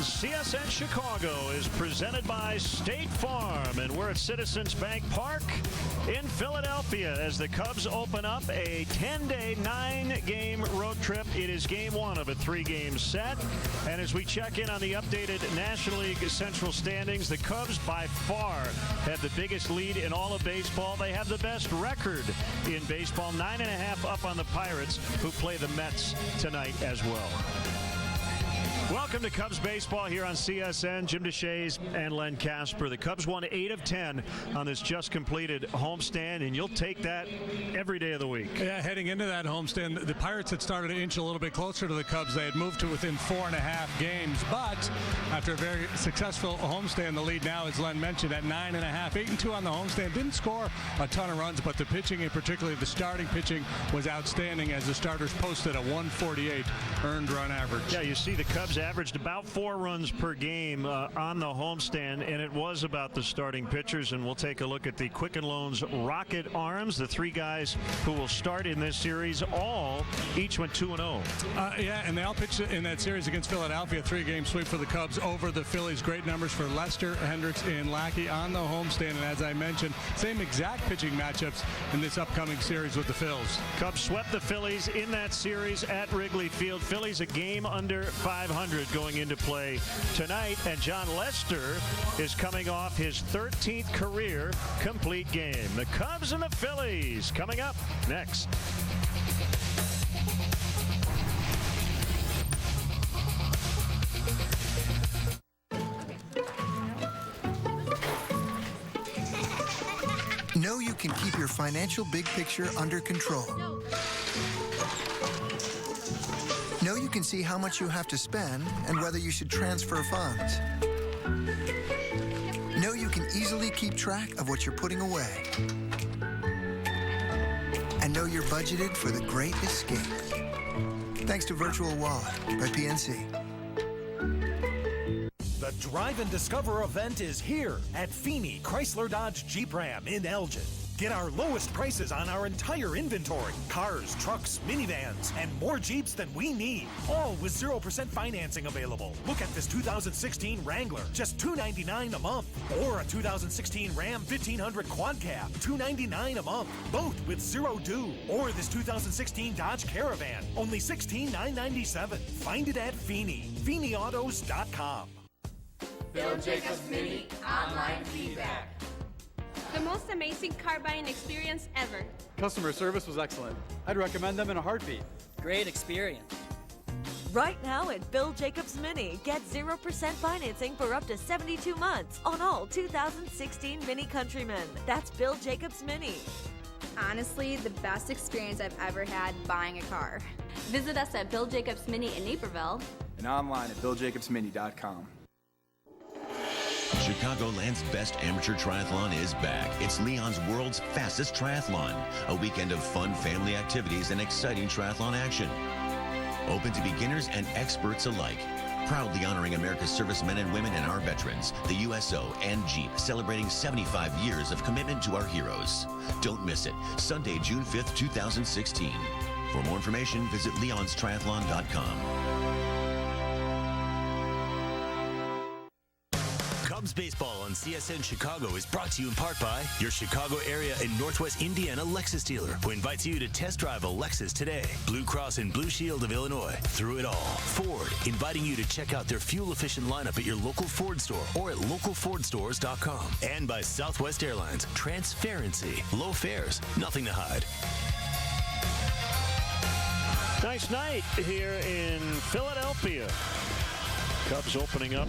CSN Chicago is presented by State Farm, and we're at Citizens Bank Park in Philadelphia as the Cubs open up a 10-day, 9-game road trip. It is game one of a 3-game set, and as we check in on the updated National League Central standings, the Cubs by far have the biggest lead in all of baseball. They have the best record in baseball, 9.5 up on the Pirates, who play the Mets tonight as well. Welcome to Cubs baseball here on CSN. Jim DeShays and Len Casper. The Cubs won 8 of 10 on this just completed homestand, and you'll take that every day of the week. Yeah, heading into that homestand, the Pirates had started to inch a little bit closer to the Cubs. They had moved to within 4.5 games, but after a very successful homestand, the lead now, as Len mentioned, at 9.5. 8-2 on the homestand. Didn't score a ton of runs, but the pitching, and particularly the starting pitching, was outstanding as the starters posted a 148 earned run average. Yeah, you see the Cubs averaged about 4 runs per game on the homestand, and it was about the starting pitchers. And we'll take a look at the Quicken Loans Rocket Arms, the 3 guys who will start in this series. Each went 2-0. Yeah, and they all pitched in that series against Philadelphia. 3-game sweep for the Cubs over the Phillies. Great numbers for Lester, Hendricks, and Lackey on the homestand. And as I mentioned, same exact pitching matchups in this upcoming series with the Phils. Cubs swept the Phillies in that series at Wrigley Field. Phillies a game under 500 going into play tonight, and John Lester is coming off his 13th career complete game. The Cubs and the Phillies coming up next. Know you can keep your financial big picture under control. Know you can see how much you have to spend and whether you should transfer funds. Know you can easily keep track of what you're putting away. And know you're budgeted for the great escape. Thanks to Virtual Wallet by PNC. The Drive and Discover event is here at Feeney Chrysler Dodge Jeep Ram in Elgin. Get our lowest prices on our entire inventory. Cars, trucks, minivans, and more Jeeps than we need. All with 0% financing available. Look at this 2016 Wrangler, just $299 a month. Or a 2016 Ram 1500 Quad Cab, $299 a month. Both with 0 due. Or this 2016 Dodge Caravan, only $16,997. Find it at Feeney. FeeneyAutos.com. Bill Jacobs Mini online feedback. The most amazing car buying experience ever. Customer service was excellent. I'd recommend them in a heartbeat. Great experience. Right now at Bill Jacobs Mini, get 0% financing for up to 72 months on all 2016 Mini Countrymen. That's Bill Jacobs Mini. Honestly, the best experience I've ever had buying a car. Visit us at Bill Jacobs Mini in Naperville And online at BillJacobsMini.com. Chicagoland's best amateur triathlon is back. It's Leon's world's fastest triathlon. A weekend of fun family activities and exciting triathlon action. Open to beginners and experts alike. Proudly honoring America's servicemen and women and our veterans. The USO and Jeep celebrating 75 years of commitment to our heroes. Don't miss it. Sunday, June 5th, 2016. For more information, visit leonstriathlon.com. Cubs baseball on CSN Chicago is brought to you in part by your Chicago area and Northwest Indiana Lexus dealer, who invites you to test drive a Lexus today. Blue Cross and Blue Shield of Illinois, through it all. Ford, inviting you to check out their fuel-efficient lineup at your local Ford store or at localfordstores.com. And by Southwest Airlines, transparency, low fares, nothing to hide. Nice night here in Philadelphia. Cubs opening up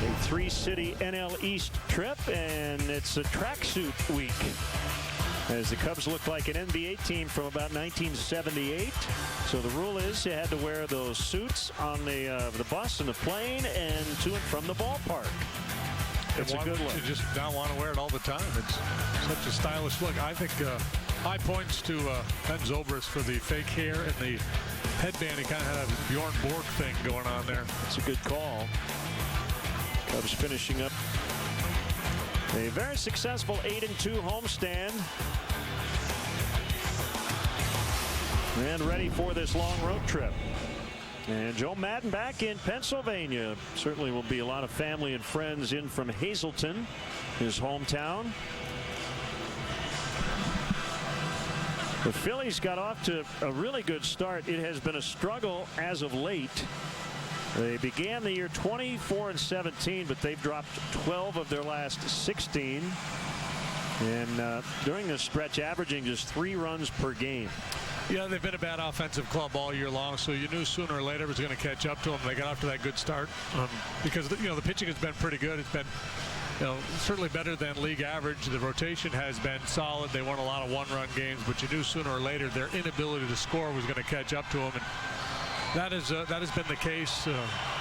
a 3-city NL East trip, and it's a tracksuit week as the Cubs look like an NBA team from about 1978. So the rule is you had to wear those suits on the bus and the plane and to and from the ballpark. It's a good look. You just don't want to wear it all the time. It's such a stylish look. I think high points to Ben Zobrist for the fake hair and the headband. He kind of had a Bjorn Borg thing going on there. It's a good call. Cubs finishing up a very successful 8-2 homestand. And ready for this long road trip. And Joe Madden back in Pennsylvania. Certainly will be a lot of family and friends in from Hazleton, his hometown. The Phillies got off to a really good start. It has been a struggle as of late. They began the year 24-17, but they've dropped 12 of their last 16. And during this stretch, averaging just 3 runs per game. Yeah, they've been a bad offensive club all year long, so you knew sooner or later it was going to catch up to them. They got off to that good start because the pitching has been pretty good. It's been certainly better than league average. The rotation has been solid. They won a lot of one-run games, but you knew sooner or later their inability to score was going to catch up to them. And that has been the case.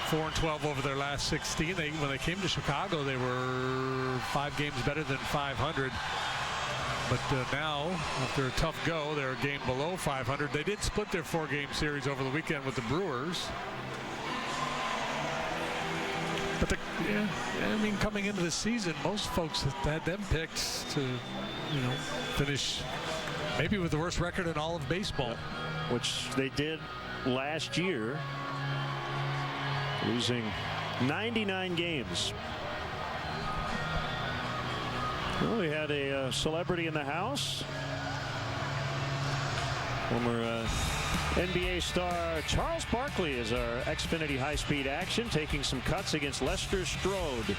4-12 over their last 16. When they came to Chicago, they were 5 games better than 500. But now, after a tough go, they're a game below 500. They did split their 4-game series over the weekend with the Brewers. But coming into the season, most folks had them picked to, finish maybe with the worst record in all of baseball, which they did last year, losing 99 games. Well, we had a celebrity in the house. Former NBA star Charles Barkley is our Xfinity high-speed action, taking some cuts against Lester Strode.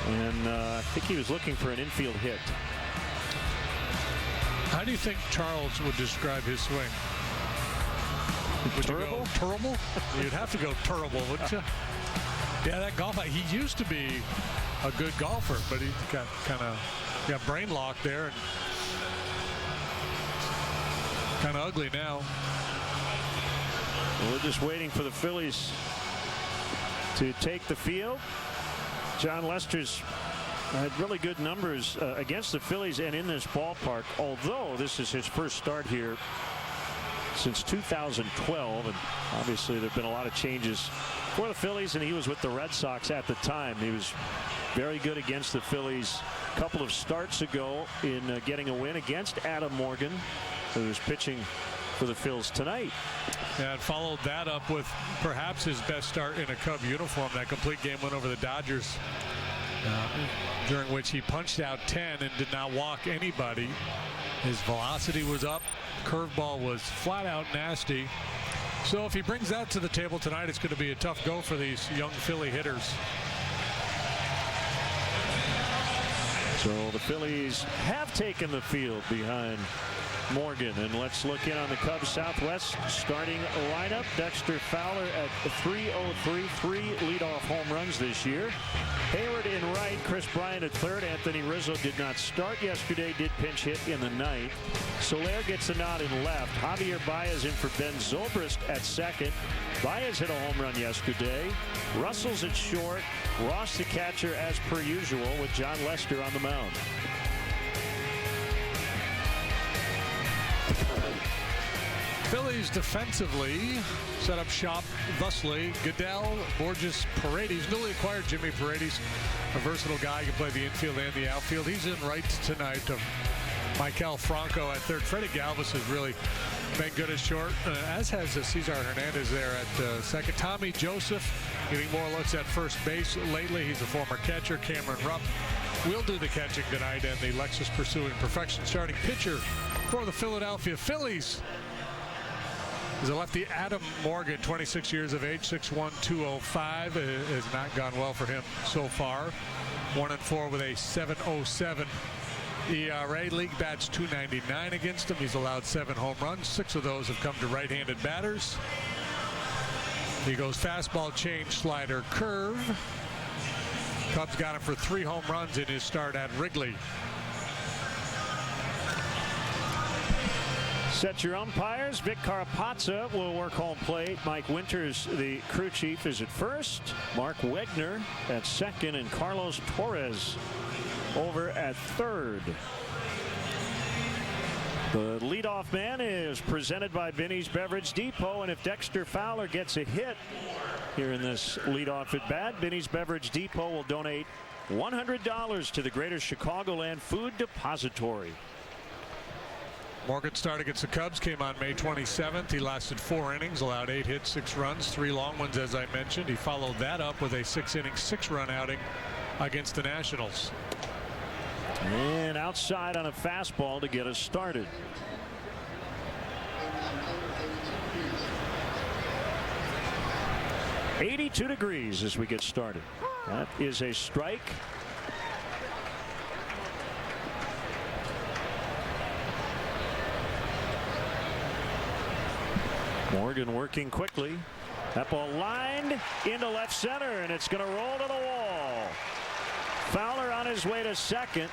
And I think he was looking for an infield hit. How do you think Charles would describe his swing? Would you go terrible? You'd have to go terrible, wouldn't you? Yeah, that golf, he used to be a good golfer, but he got brain locked there and kind of ugly now. Well, we're just waiting for the Phillies to take the field. John Lester's had really good numbers against the Phillies and in this ballpark, although this is his first start here since 2012, and obviously there have been a lot of changes for the Phillies, and he was with the Red Sox at the time. He was very good against the Phillies a couple of starts ago in getting a win against Adam Morgan, who was pitching for the Phils tonight. And followed that up with perhaps his best start in a Cub uniform, that complete game win over the Dodgers, during which he punched out 10 and did not walk anybody. His velocity was up, curveball was flat out nasty. So if he brings that to the table tonight, it's going to be a tough go for these young Philly hitters. So the Phillies have taken the field behind Morgan, and let's look in on the Cubs Southwest starting lineup. Dexter Fowler at 303, 3 leadoff home runs this year. Hayward in right, Chris Bryant at third. Anthony Rizzo did not start yesterday, did pinch hit in the ninth. Soler gets a nod in left. Javier Baez in for Ben Zobrist at second. Baez hit a home run yesterday. Russell's at short. Ross the catcher as per usual with John Lester on the mound. Phillies defensively set up shop thusly. Goodell, Borges, Paredes, newly acquired Jimmy Paredes, a versatile guy, can play the infield and the outfield. He's in right tonight. Michael Franco at third. Freddie Galvis has really been good at short, as has Cesar Hernandez there at second. Tommy Joseph getting more looks at first base lately. He's a former catcher. Cameron Rupp will do the catching tonight, and the Lexus pursuing perfection starting pitcher for the Philadelphia Phillies is a lefty, Adam Morgan, 26 years of age, 6'1", 205. Has not gone well for him so far. 1-4 with a 7.07 ERA. League bats .299 against him. He's allowed 7 home runs. 6 of those have come to right-handed batters. He goes fastball, change, slider, curve. Cubs got him for 3 home runs in his start at Wrigley. Set your umpires. Vic Carapazza will work home plate. Mike Winters, the crew chief, is at first. Mark Wegner at second, and Carlos Torres over at third. The leadoff man is presented by Vinny's Beverage Depot, and if Dexter Fowler gets a hit here in this leadoff at bat, Vinny's Beverage Depot will donate $100 to the Greater Chicagoland Food Depository. Morgan's start against the Cubs came on May 27th. He lasted 4 innings, allowed 8 hits, 6 runs, 3 long ones, as I mentioned. He followed that up with a 6-inning, 6-run outing against the Nationals. And outside on a fastball to get us started. "82 degrees as we get started." That is a strike. Morgan working quickly. That ball lined into left center, and it's going to roll to the wall. Fowler on his way to second.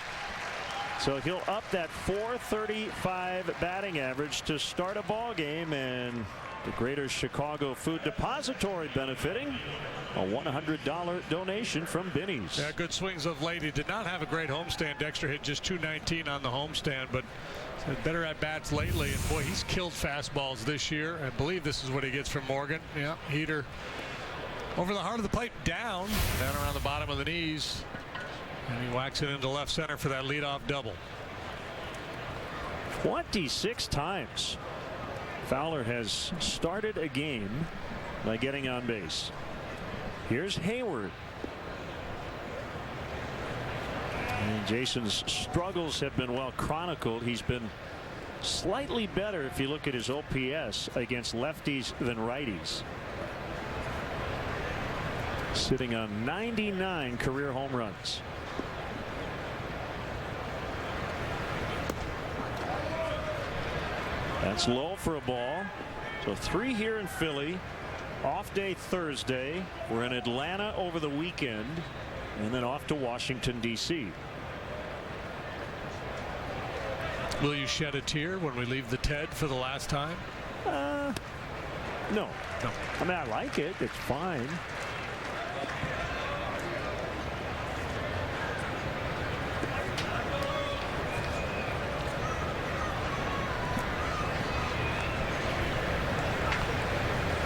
So he'll up that .435 batting average to start a ball game, and the Greater Chicago Food Depository benefiting a $100 donation from Binny's. Yeah, good swings of late. He did not have a great homestand. Dexter hit just .219 on the homestand, but had better at bats lately. And boy, he's killed fastballs this year. I believe this is what he gets from Morgan. Yeah, heater over the heart of the plate, down around the bottom of the knees, and he whacks it into left center for that leadoff double. 26 times Fowler has started a game by getting on base. Here's Hayward. And Jason's struggles have been well chronicled. He's been slightly better if you look at his OPS against lefties than righties. Sitting on 99 career home runs. That's low for a ball. So 3 here in Philly. Off day Thursday. We're in Atlanta over the weekend, and then off to Washington, D.C. Will you shed a tear when we leave the TED for the last time? No. I mean, I like it. It's fine.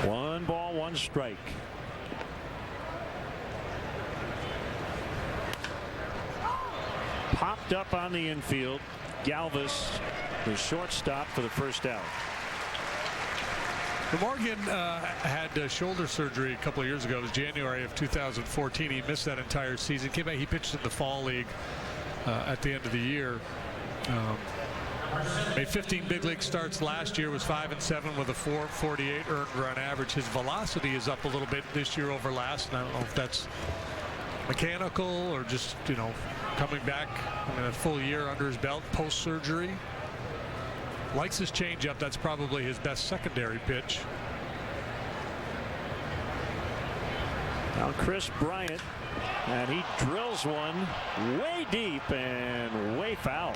One ball, one strike. Popped up on the infield. Galvis, the shortstop, for the first out. Morgan had shoulder surgery a couple of years ago. It was January of 2014. He missed that entire season. Came back. He pitched in the fall league at the end of the year. Made 15 big league starts last year. Was 5-7 with a .448 earned run average. His velocity is up a little bit this year over last, and I don't know if that's mechanical or just, coming back. I mean, a full year under his belt post surgery. Likes his changeup. That's probably his best secondary pitch. Now Chris Bryant, and he drills one way deep and way foul.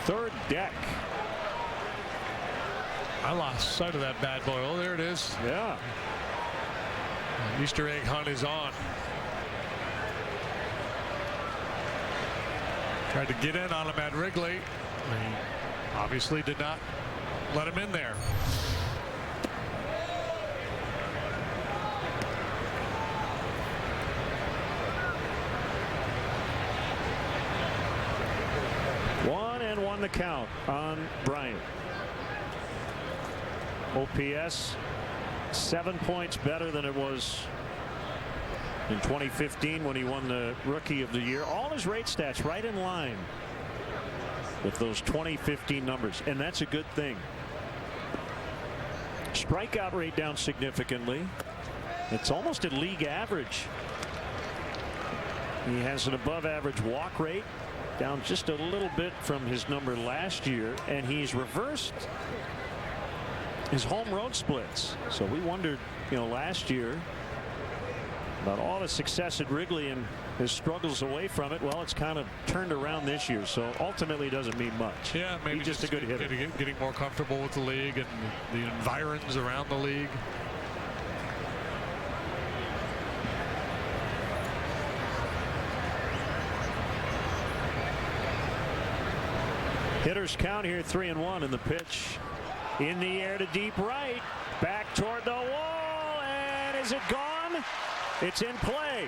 Third deck. I lost sight of that bad boy. Oh, there it is. Yeah. Easter egg hunt is on. Tried to get in on him at Wrigley. He obviously did not let him in there. One the count on Bryant. OPS 7 points better than it was in 2015 when he won the Rookie of the Year. All his rate stats right in line with those 2015 numbers, and that's a good thing. Strikeout rate down significantly. It's almost at league average. He has an above average walk rate, down just a little bit from his number last year, and he's reversed his home road splits. So we wondered, last year about all the success at Wrigley and his struggles away from it. Well, it's kind of turned around this year, so ultimately doesn't mean much. Yeah, maybe he's just a good hitter. Getting more comfortable with the league and the environs around the league. Hitters count here, 3-1, and the pitch in the air to deep right, back toward the wall, and is it gone? It's in play.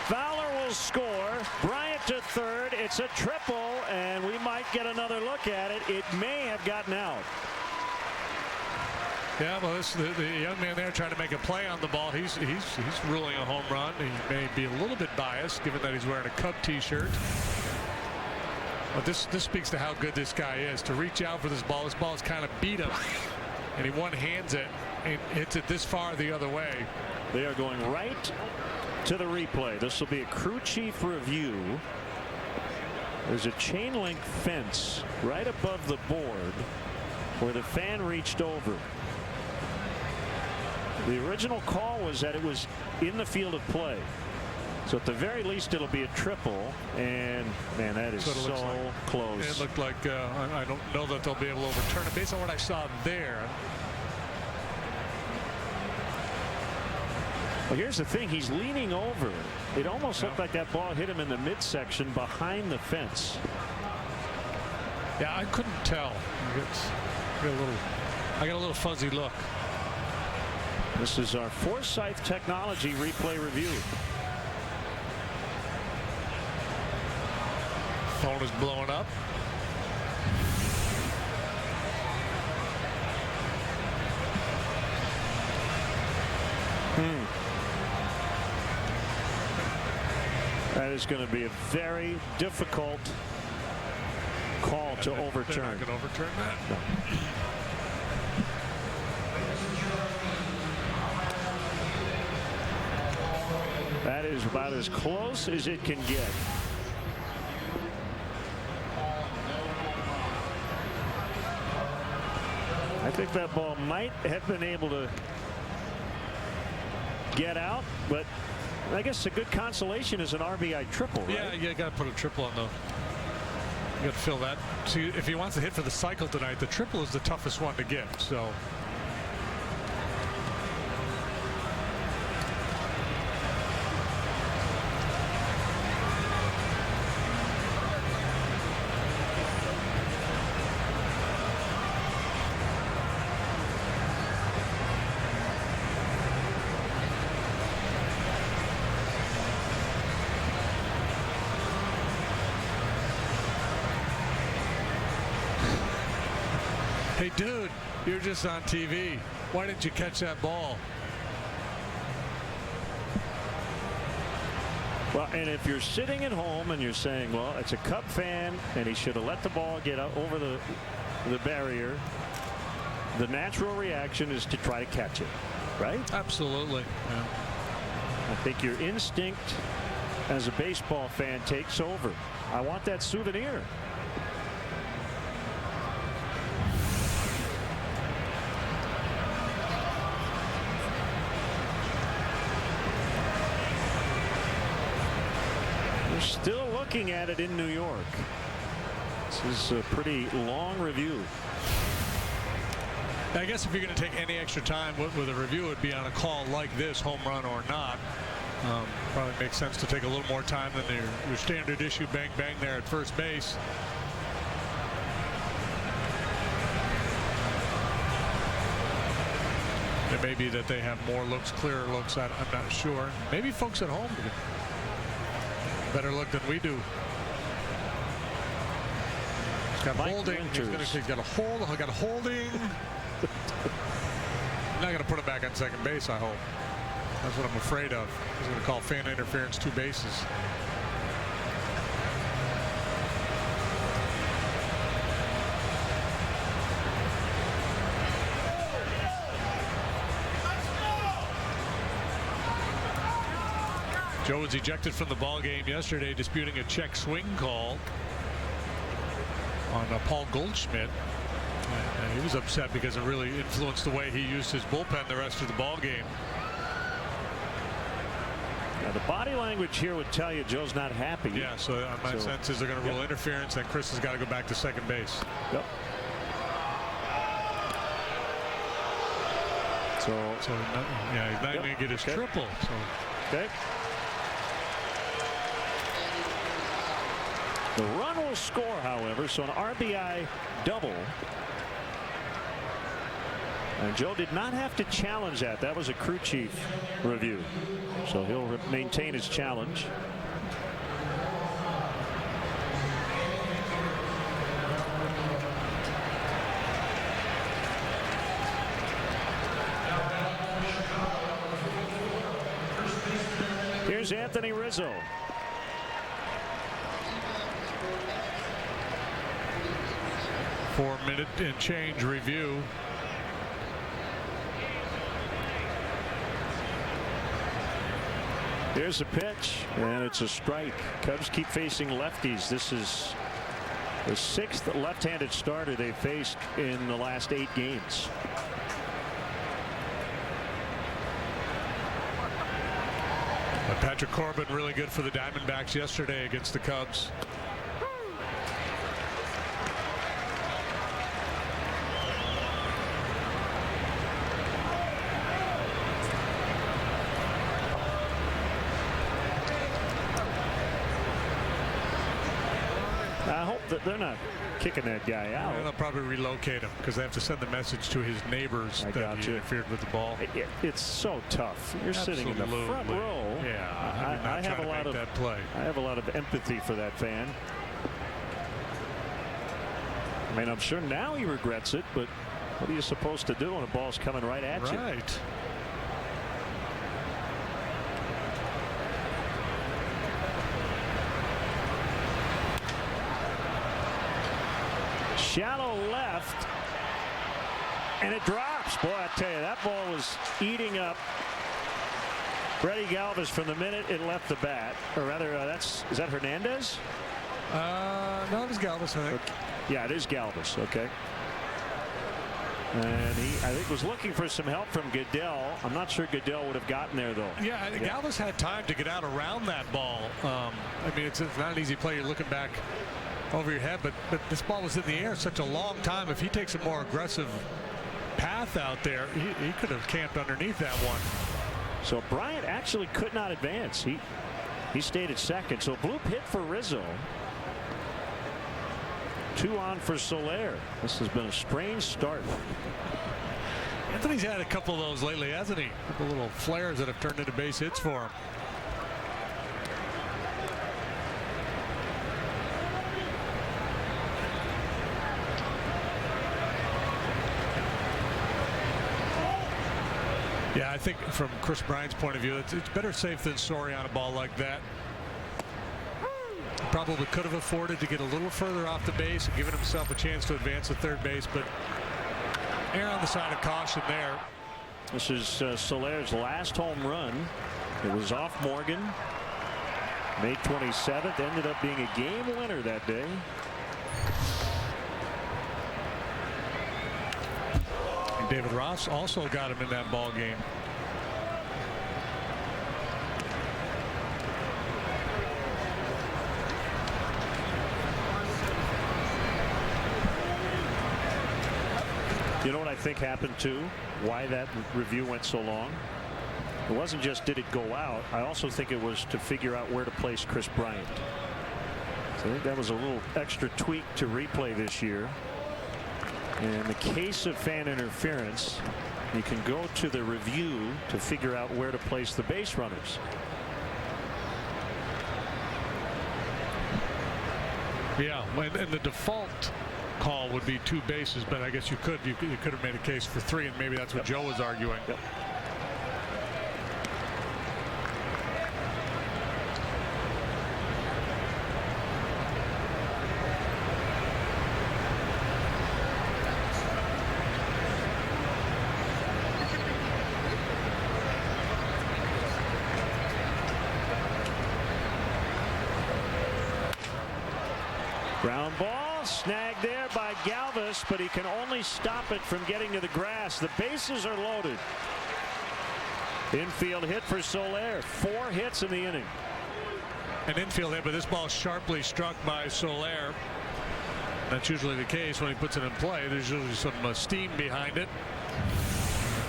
Fowler will score. Bryant to third. It's a triple, and we might get another look at it. It may have gotten out. Yeah, well, the young man there trying to make a play on the ball. He's ruling a home run. He may be a little bit biased, given that he's wearing a Cub T-shirt. But this speaks to how good this guy is to reach out for this ball. This ball is kind of beat him, and he one-hands it and hits it this far the other way. They are going right to the replay. This will be a crew chief review. There's a chain link fence right above the board where the fan reached over. The original call was that it was in the field of play. So at the very least it'll be a triple, and man, that is so close. It looked like I don't know that they'll be able to overturn it based on what I saw there. Well, here's the thing, he's leaning over. It almost looked like that ball hit him in the midsection behind the fence. Yeah, I couldn't tell. I got a little fuzzy look. This is our Forsythe Technology replay review. Phone is blowing up. That is going to be a very difficult call to overturn. They're not going to overturn that. No. That is about as close as it can get. I think that ball might have been able to get out, but I guess a good consolation is an RBI triple, right? Yeah, you got to put a triple on though. You got to fill that. See, if he wants to hit for the cycle tonight, the triple is the toughest one to get. So. Hey, dude, you're just on TV. Why didn't you catch that ball? Well, and if you're sitting at home and you're saying, well, it's a Cub fan and he should have let the ball get out over the barrier, the natural reaction is to try to catch it, right? Absolutely. Yeah. I think your instinct as a baseball fan takes over. I want that souvenir. Still looking at it in New York. This is a pretty long review. I guess if you're going to take any extra time with a review, it would be on a call like this, home run or not. Probably makes sense to take a little more time than your standard issue bang bang there at first base. It may be that they have more looks, clearer looks. I'm not sure. Maybe folks at home better look than we do. He's got holding. He's got a hold. He got a holding. Not going to put him back on second base, I hope. That's what I'm afraid of. He's going to call fan interference, 2 bases. Joe was ejected from the ball game yesterday, disputing a check swing call on Paul Goldschmidt. And he was upset because it really influenced the way he used his bullpen the rest of the ball game. Now the body language here would tell you Joe's not happy. Yeah, so my sense is they're going to rule interference, and Chris has got to go back to second base. Yep. So yeah, he's not going to get his triple. So. Okay. The run will score, however, so an RBI double. And Joe did not have to challenge that. That was a crew chief review. So he'll maintain his challenge. Here's Anthony Rizzo. Four-minute and change review. Here's a pitch, and it's a strike. Cubs keep facing lefties. This is the 6th left-handed starter they faced in the last 8 games. Patrick Corbin really good for the Diamondbacks yesterday against the Cubs. I hope that they're not kicking that guy out. They'll probably relocate him because they have to send the message to his neighbors that he interfered with the ball. It's so tough. You're sitting in the front row. Yeah, I have a lot of that play. I have a lot of empathy for that fan. I mean, I'm sure now he regrets it, but what are you supposed to do when a ball's coming right at you? Right. Shallow left, and it drops. Boy, I tell you, that ball was eating up Freddie Galvis from the minute it left the bat. Or rather, is that Hernandez? No, it was Galvis, I think. Okay. Yeah, it is Galvis. Okay. And he, I think, was looking for some help from Goodell. I'm not sure Goodell would have gotten there, though. Yeah, Galvis had time to get out around that ball. I mean, it's not an easy play. You're looking back over your head, but this ball was in the air such a long time. If he takes a more aggressive path out there, he could have camped underneath that one. So Bryant actually could not advance. He stayed at second. So bloop hit for Rizzo. 2 on for Soler. This has been a strange start. Anthony's had a couple of those lately, hasn't he? A couple little flares that have turned into base hits for him. Yeah, I think from Chris Bryant's point of view, it's better safe than sorry on a ball like that. Probably could have afforded to get a little further off the base and given himself a chance to advance to third base, but err on the side of caution there. This is Soler's last home run. It was off Morgan. May 27th, ended up being a game winner that day. And David Ross also got him in that ball game. You know what I think happened too? Why that review went so long? It wasn't just did it go out. I also think it was to figure out where to place Chris Bryant. So I think that was a little extra tweak to replay this year. In the case of fan interference, you can go to the review to figure out where to place the base runners. Yeah, and the default call would be 2 bases, but I guess you could have made a case for 3, and maybe that's what Joe was arguing. Yep. Ground ball snagged there by Galvis, but he can only stop it from getting to the grass. The bases are loaded. Infield hit for Soler. 4 hits in the inning. An infield hit, but this ball sharply struck by Soler. That's usually the case when he puts it in play. There's usually some steam behind it.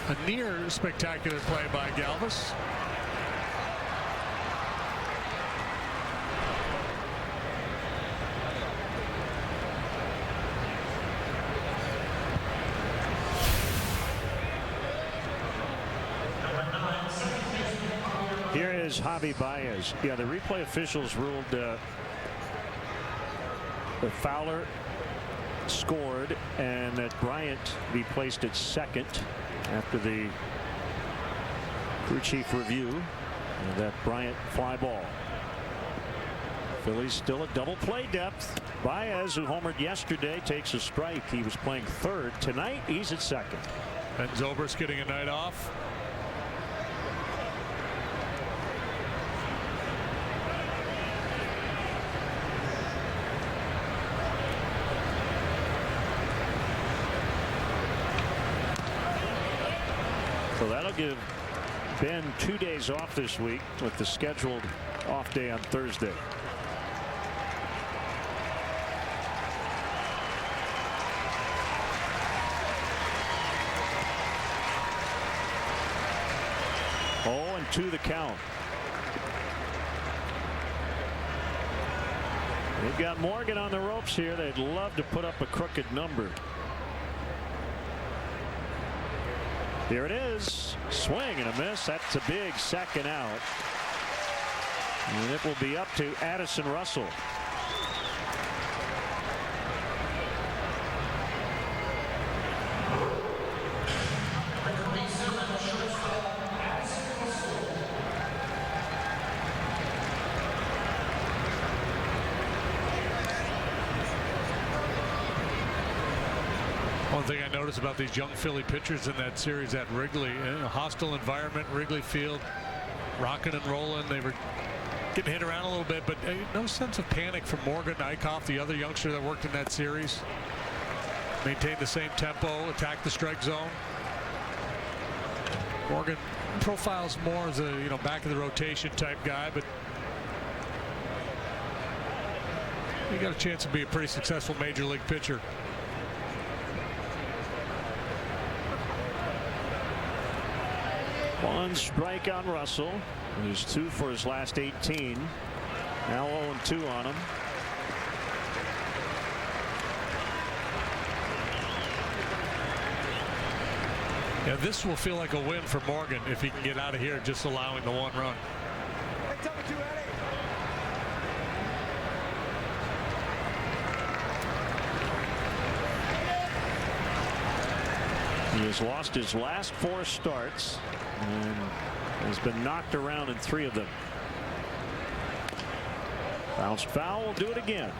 A near spectacular play by Galvis. Here is Javi Baez. Yeah, the replay officials ruled that Fowler scored and that Bryant be placed at second after the crew chief review. And that Bryant fly ball. Phillies still at double play depth. Baez, who homered yesterday, takes a strike. He was playing third. Tonight, he's at second. And Zobrist getting a night off. So that'll give Ben 2 days off this week with the scheduled off day on Thursday. Oh, and 2 the count. They've got Morgan on the ropes here. They'd love to put up a crooked number. Here it is. Swing and a miss. That's a big second out. And it will be up to Addison Russell. One thing I noticed about these young Philly pitchers in that series at Wrigley, a hostile environment, Wrigley Field, rocking and rolling. They were getting hit around a little bit, but no sense of panic from Morgan Eichhoff, the other youngster that worked in that series. Maintained the same tempo, attacked the strike zone. Morgan profiles more as a back of the rotation type guy, but he got a chance to be a pretty successful major league pitcher. One strike on Russell. He's 2 for his last 18. Now 0-2 on him. Yeah, this will feel like a win for Morgan if he can get out of here just allowing the 1 run. He has lost his last 4 starts and has been knocked around in 3 of them. Bounced foul, will do it again.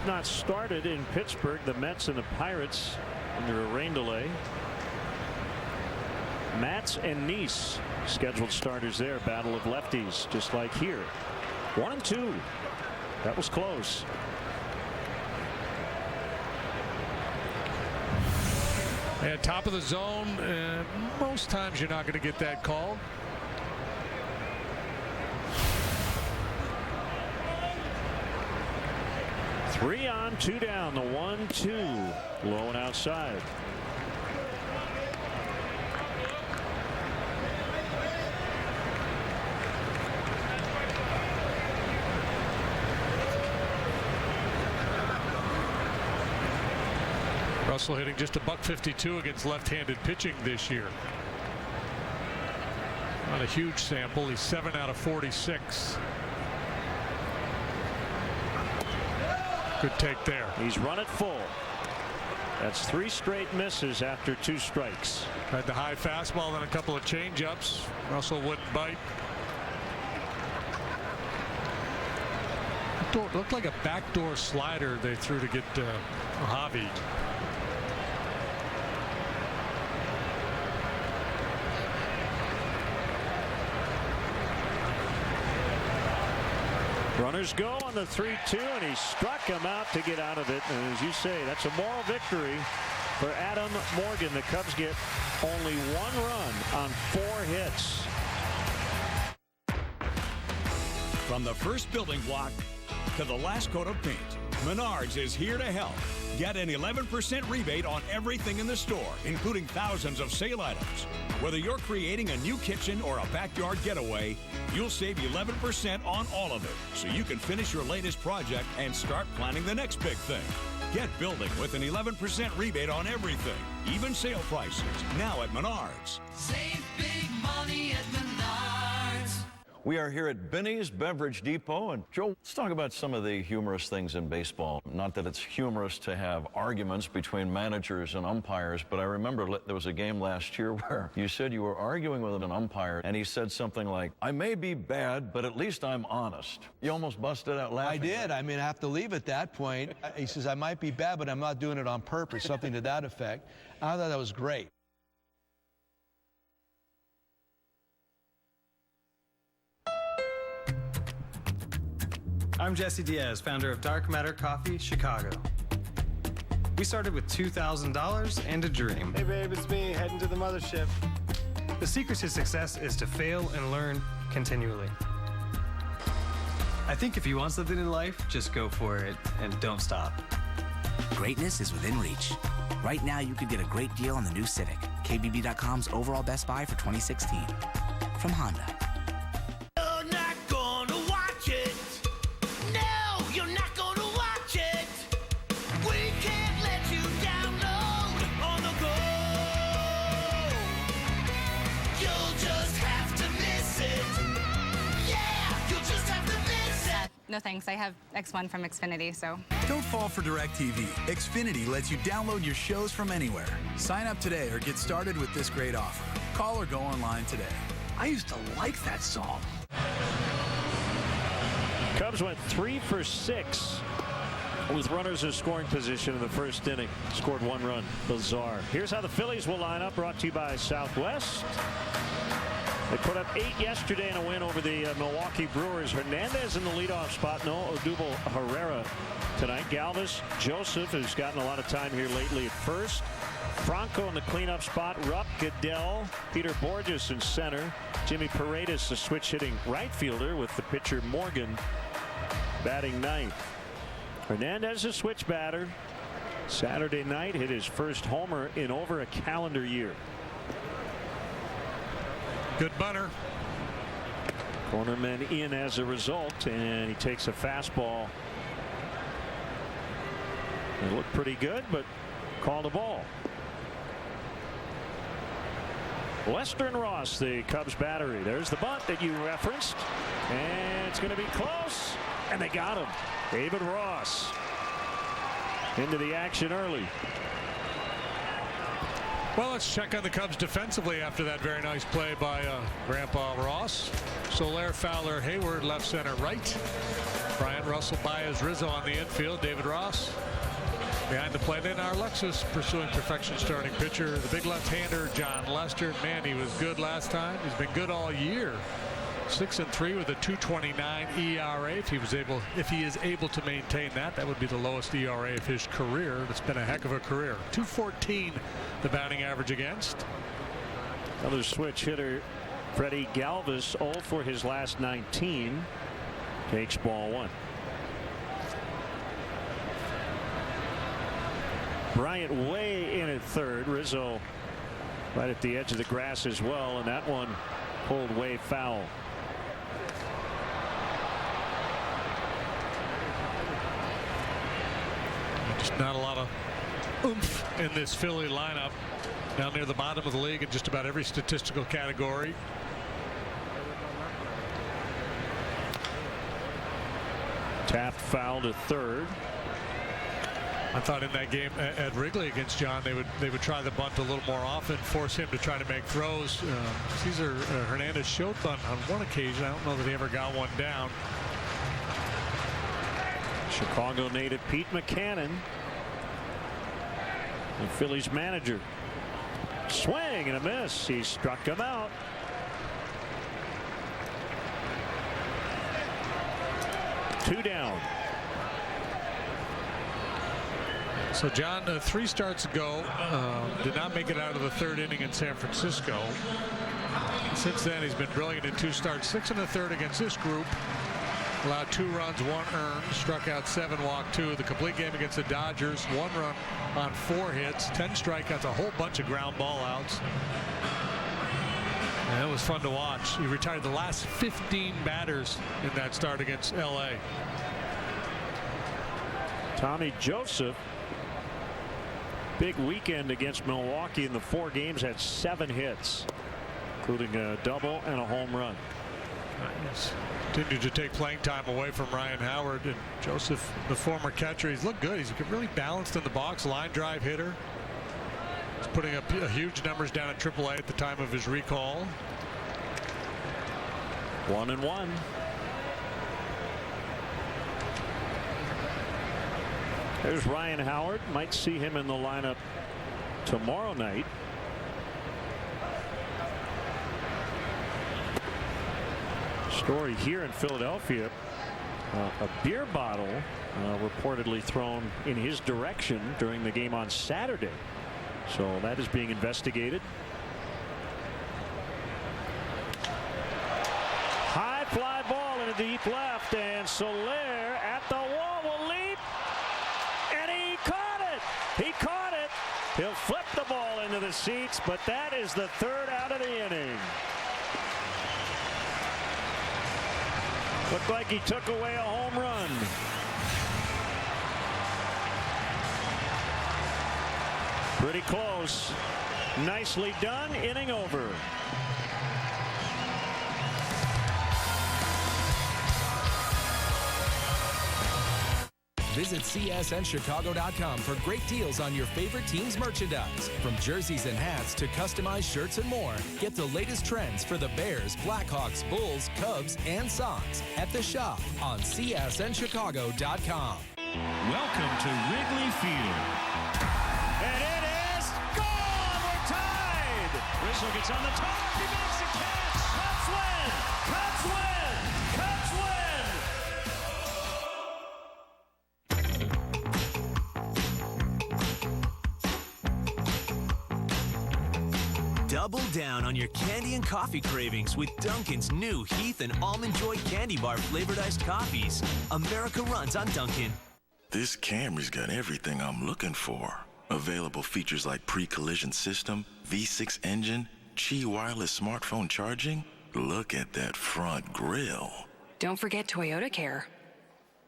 Not started in Pittsburgh. The Mets and the Pirates under a rain delay. Mats and Neese scheduled starters there. Battle of lefties, just like here. 1-2. That was close. At top of the zone, most times you're not going to get that called. Three on, 2 down. The 1-2. Low and outside. Russell hitting just a .152 against left-handed pitching this year. Not a huge sample. He's 7 out of 46. Good take there. He's run it full. That's 3 straight misses after 2 strikes. Had the high fastball, then a couple of change-ups. Russell wouldn't bite. Looked like a backdoor slider they threw to get Javi. Runners go on the 3-2, and he struck him out to get out of it. And as you say, that's a moral victory for Adam Morgan. The Cubs get only 1 run on 4 hits. From the first building block to the last coat of paint, Menards is here to help. Get an 11% rebate on everything in the store, including thousands of sale items. Whether you're creating a new kitchen or a backyard getaway, you'll save 11% on all of it, so you can finish your latest project and start planning the next big thing. Get building with an 11% rebate on everything, even sale prices, now at Menards. Save big money at Menards. We are here at Benny's Beverage Depot, and Joe, let's talk about some of the humorous things in baseball. Not that it's humorous to have arguments between managers and umpires, but I remember there was a game last year where you said you were arguing with an umpire, and he said something like, "I may be bad, but at least I'm honest." You almost busted out laughing. I did. I mean, I have to leave at that point. He says, "I might be bad, but I'm not doing it on purpose," something to that effect. I thought that was great. I'm Jesse Diaz, founder of Dark Matter Coffee, Chicago. We started with $2,000 and a dream. Hey babe, it's me, heading to the mothership. The secret to success is to fail and learn continually. I think if you want something in life, just go for it and don't stop. Greatness is within reach. Right now, you could get a great deal on the new Civic, KBB.com's overall best buy for 2016. From Honda. No thanks, I have X1 from Xfinity, so. Don't fall for DirecTV. Xfinity lets you download your shows from anywhere. Sign up today or get started with this great offer. Call or go online today. I used to like that song. Cubs went 3 for 6 with runners in scoring position in the first inning. Scored 1 run. Bizarre. Here's how the Phillies will line up, brought to you by Southwest. They put up 8 yesterday in a win over the Milwaukee Brewers. Hernandez in the leadoff spot. No Odubel Herrera tonight. Galvis Joseph has gotten a lot of time here lately at first. Franco in the cleanup spot. Rupp, Goodell, Peter Borges in center. Jimmy Paredes, the switch hitting right fielder, with the pitcher Morgan batting ninth. Hernandez, a switch batter. Saturday night hit his first homer in over a calendar year. Good bunter. Cornerman in as a result, and he takes a fastball. It looked pretty good, but called a ball. Western Ross, the Cubs battery. There's the bunt that you referenced, and it's going to be close, and they got him. David Ross into the action early. Well, let's check on the Cubs defensively after that very nice play by Grandpa Ross. Soler, Fowler, Hayward, left, center, right. Bryant, Russell, Baez, Rizzo on the infield. David Ross behind the plate. Then our Lexus pursuing perfection starting pitcher, the big left-hander, John Lester. Man, he was good last time. He's been good all year. 6-3 with a 2.29 ERA. If he is able to maintain that, that would be the lowest ERA of his career. It's been a heck of a career. 2.14 the batting average against. Another switch hitter, Freddie Galvis, 0 for his last 19. Takes ball 1. Bryant way in at third. Rizzo right at the edge of the grass as well, and that one pulled way foul. Just not a lot of oomph in this Philly lineup. Down near the bottom of the league in just about every statistical category. Tapped foul to third. I thought in that game at Wrigley against John, they would try the bunt a little more often, force him to try to make throws. Cesar Hernandez showed bunt on one occasion. I don't know that he ever got one down. Chicago native Pete McCannon, the Phillies manager. Swing and a miss. He struck him out. Two down. So John, 3 starts ago, did not make it out of the 3rd inning in San Francisco. Since then, he's been brilliant in 2 starts, 6 1/3 against this group. Allowed 2 runs, 1 earned, struck out 7, walked 2. The complete game against the Dodgers, 1 run on 4 hits, 10 strikeouts, a whole bunch of ground ball outs. And it was fun to watch. He retired the last 15 batters in that start against LA. Tommy Joseph, big weekend against Milwaukee. In the 4 games, had 7 hits, including a double and a home run. Continued to take playing time away from Ryan Howard. And Joseph, the former catcher, he's looked good. He's really balanced in the box, line drive hitter. He's putting up huge numbers down at AAA at the time of his recall. 1-1. There's Ryan Howard. Might see him in the lineup tomorrow night. Story here in Philadelphia. A beer bottle reportedly thrown in his direction during the game on Saturday. So that is being investigated. High fly ball in a deep left, and Soler at the wall will leap, and he caught it. He caught it. He'll flip the ball into the seats, but that is the 3rd out of the inning. Looked like he took away a home run. Pretty close. Nicely done. Inning over. Visit CSNChicago.com for great deals on your favorite team's merchandise. From jerseys and hats to customized shirts and more, get the latest trends for the Bears, Blackhawks, Bulls, Cubs, and Sox at the shop on CSNChicago.com. Welcome to Wrigley Field. And it is gone! We're tied! Rizzo gets on the top. He makes a catch. Cubs win! Cubs win! Cubs win! Double down on your candy and coffee cravings with Dunkin's new Heath and Almond Joy Candy Bar flavored iced coffees. America runs on Dunkin'. This Camry's got everything I'm looking for. Available features like pre-collision system, V6 engine, Qi wireless smartphone charging. Look at that front grille. Don't forget Toyota Care.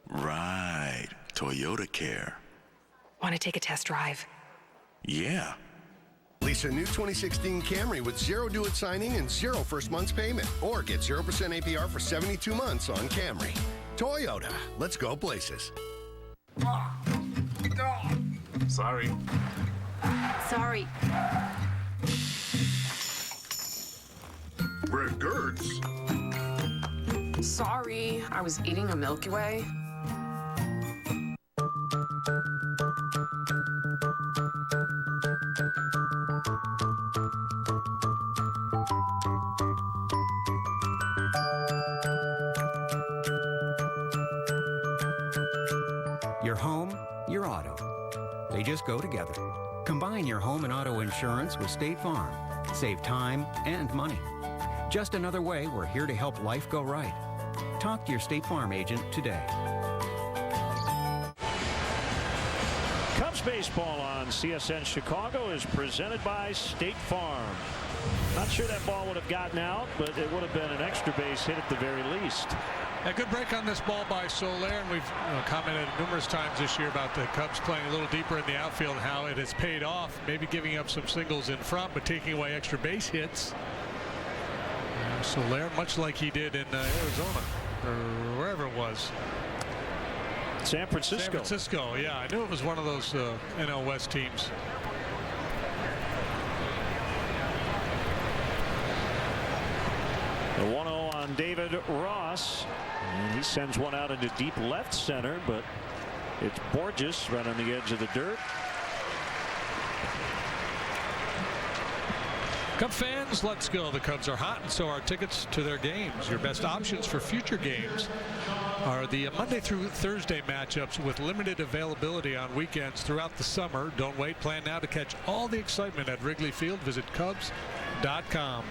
Right, Toyota Care. Want to take a test drive? Yeah. Lease a new 2016 Camry with 0 do-it signing and 0 first month's payment. Or get 0% APR for 72 months on Camry. Toyota, let's go places. Sorry. Sorry. Brett Gertz. Sorry, I was eating a Milky Way. Your home, your auto. They just go together. Combine your home and auto insurance with State Farm. Save time and money. Just another way we're here to help life go right. Talk to your State Farm agent today. Cubs baseball on CSN Chicago is presented by State Farm. Not sure that ball would have gotten out, but it would have been an extra base hit at the very least. A good break on this ball by Soler, and we've commented numerous times this year about the Cubs playing a little deeper in the outfield and how it has paid off, maybe giving up some singles in front, but taking away extra base hits. Soler, much like he did in Arizona, or wherever it was. San Francisco. San Francisco, yeah. I knew it was one of those NL West teams. The 1-0 on David Ross, and he sends one out into deep left center, but it's Borges right on the edge of the dirt. Cub fans, let's go. The Cubs are hot, and so are tickets to their games. Your best options for future games are the Monday through Thursday matchups with limited availability on weekends throughout the summer. Don't wait. Plan now to catch all the excitement at Wrigley Field. Visit Cubs.com.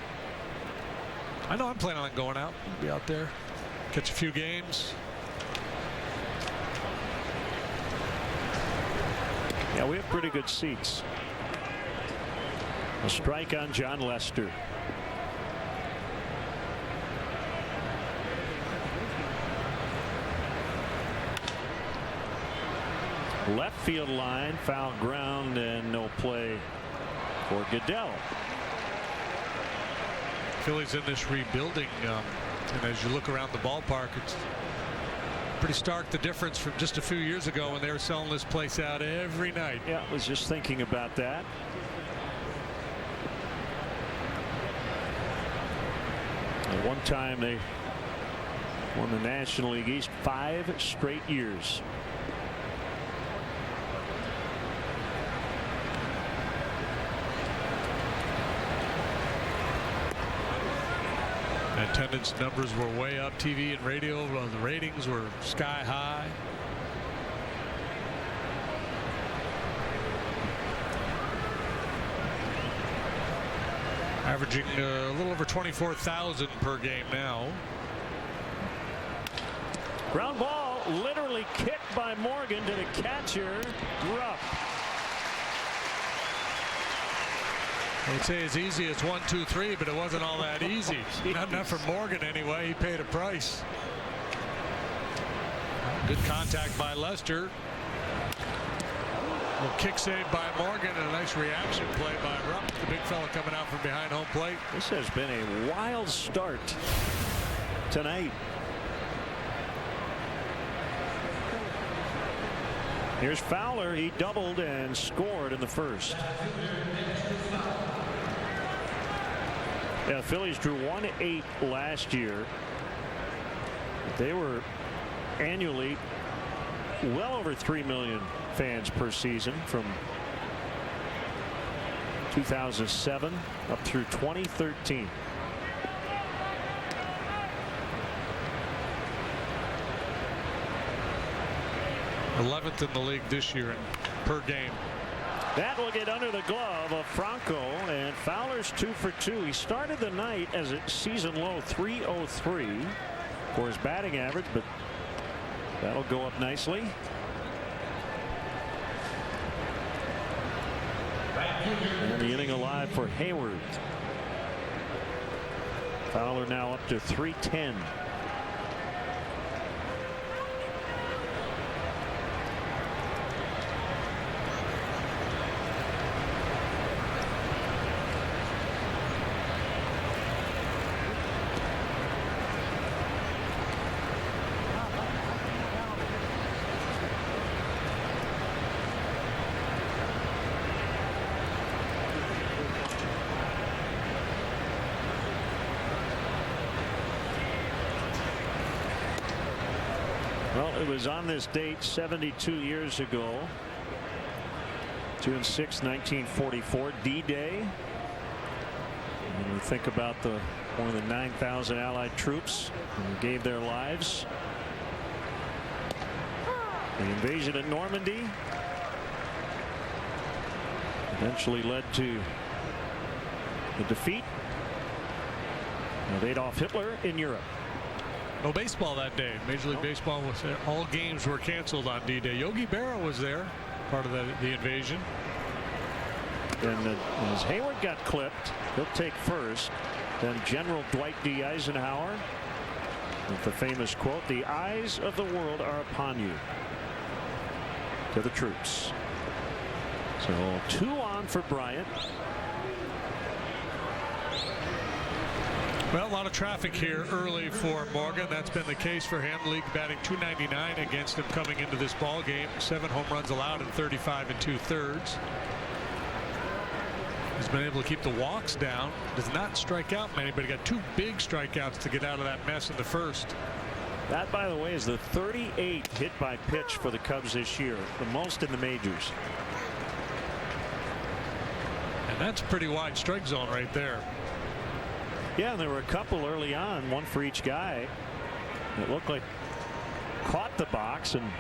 I know I'm planning on going out. Be out there, catch a few games. Yeah, we have pretty good seats. A strike on John Lester. left field line, foul ground, and no play for Goodell. Phillies in this rebuilding, and as you look around the ballpark, it's pretty stark the difference from just a few years ago when they were selling this place out every night. Yeah, I was just thinking about that. At one time they won the National League East 5 straight years. Attendance numbers were way up. TV and radio, the ratings were sky high. Averaging a little over 24,000 per game now. Ground ball literally kicked by Morgan to the catcher, Rupp. They'd say as easy as 1, 2, 3, but it wasn't all that easy. Not for Morgan anyway. He paid a price. Good contact by Lester. Little kick save by Morgan and a nice reaction play by Rupp, the big fella coming out from behind home plate. This has been a wild start tonight. Here's Fowler. He doubled and scored in the first. Yeah, the Phillies drew 1-8 last year. They were annually well over 3 million fans per season from 2007 up through 2013. '11th in the league this year per game. That will get under the glove of Franco, and Fowler's 2 for 2. He started the night as a season low 303 for his batting average, but that'll go up nicely. And the inning alive for Hayward. Fowler now up to 310. Well, it was on this date 72 years ago, June 6, 1944, D-Day. When we think about the more than 9,000 Allied troops who gave their lives. The invasion at Normandy eventually led to the defeat of Adolf Hitler in Europe. No baseball that day. Major League Baseball was there. All games were canceled on D-Day. Yogi Berra was there, part of the invasion. And as Hayward got clipped, he'll take first. Then General Dwight D. Eisenhower with the famous quote, "The eyes of the world are upon you," to the troops. So 2 on for Bryant. Well, a lot of traffic here early for Morgan. That's been the case for him. League batting .299 against him coming into this ball game. 7 home runs allowed in 35 2/3. He's been able to keep the walks down. Does not strike out many, but he got 2 big strikeouts to get out of that mess in the first. That, by the way, is the 38th hit by pitch for the Cubs this year, the most in the majors. And that's a pretty wide strike zone right there. Yeah, and there were a couple early on, one for each guy. It looked like caught the box and